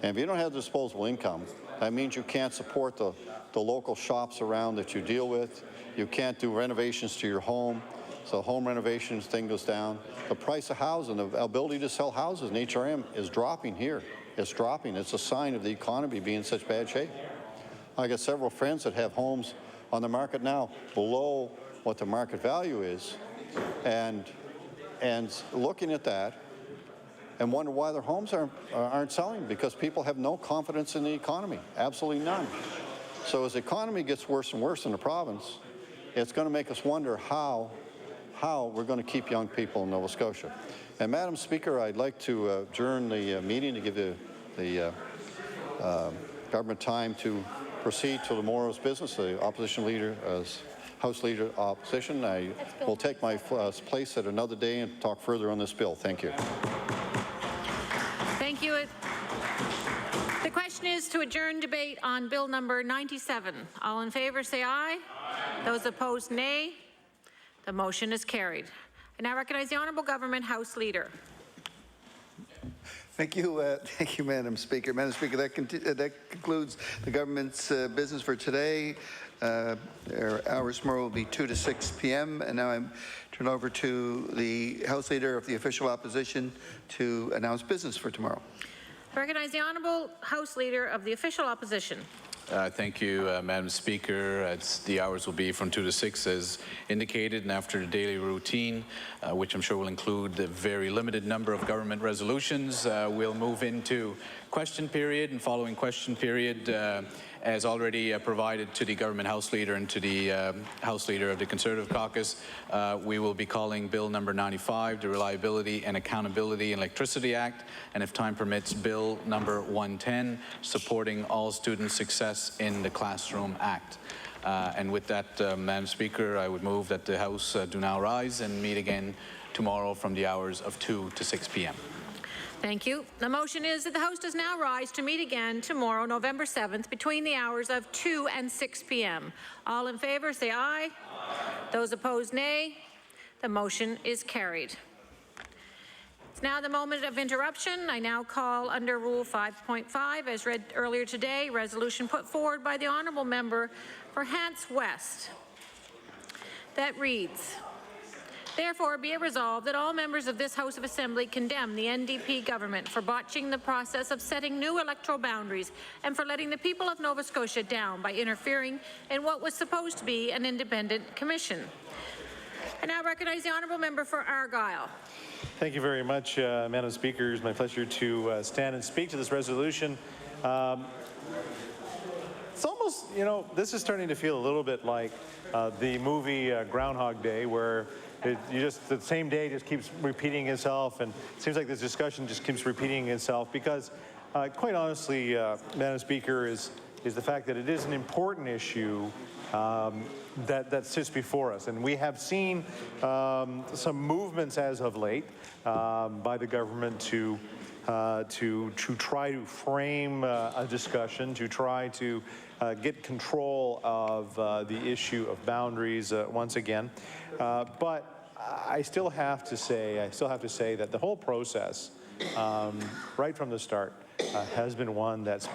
And if you don't have disposable income, that means you can't support the local shops around that you deal with. You can't do renovations to your home. So the home renovations thing goes down. The price of housing, the ability to sell houses in HRM is dropping here. It's dropping. It's a sign of the economy being in such bad shape. I got several friends that have homes on the market now below what the market value is, and looking at that and wonder why their homes aren't selling, because people have no confidence in the economy, absolutely none. So as the economy gets worse and worse in the province, it's going to make us wonder how we're going to keep young people in Nova Scotia. And Madam Speaker, I'd like to adjourn the meeting to give the government time to proceed to tomorrow's business. The opposition leader, House Leader Opposition, I will take my place at another day and talk further on this bill. Thank you. Thank you. The question is to adjourn debate on Bill number 97. All in favour say aye. Aye. Those opposed nay. The motion is carried. I now recognize the Honourable Government House Leader. Thank you, Madam Speaker. Madam Speaker, that concludes the government's business for today. Our hours tomorrow will be 2 to 6 p.m. And now I'm turn over to the House Leader of the Official Opposition to announce business for tomorrow. Recognize the Honourable House Leader of the Official Opposition. Thank you, Madam Speaker. The hours will be from 2 to 6 as indicated, and after the daily routine, which I'm sure will include a very limited number of government resolutions, we'll move into question period, and following question period, as already provided to the Government House Leader and to the House Leader of the Conservative Caucus, we will be calling Bill number 95, the Reliability and Accountability in Electricity Act, and if time permits, Bill number 110, Supporting All Student Success in the Classroom Act. And with that, Madam Speaker, I would move that the House do now rise and meet again tomorrow from the hours of 2 to 6 p.m. Thank you. The motion is that the House does now rise to meet again tomorrow, November 7th, between the hours of 2 and 6 p.m. All in favour say aye. Aye. Those opposed nay. The motion is carried. It's now the moment of interruption. I now call under Rule 5.5, as read earlier today, resolution put forward by the Honourable Member for Hants West. That reads, therefore, be it resolved that all members of this House of Assembly condemn the NDP government for botching the process of setting new electoral boundaries and for letting the people of Nova Scotia down by interfering in what was supposed to be an independent commission. I now recognize the Honourable Member for Argyle. Thank you very much, Madam Speaker. It's my pleasure to stand and speak to this resolution. It's almost, this is starting to feel a little bit like the movie Groundhog Day, where the same day just keeps repeating itself, and it seems like this discussion just keeps repeating itself because, quite honestly, Madam Speaker, is the fact that it is an important issue that sits before us. And we have seen some movements as of late by the government to try to frame a discussion, to try to get control of the issue of boundaries once again. But I still have to say that the whole process, right from the start, has been one that's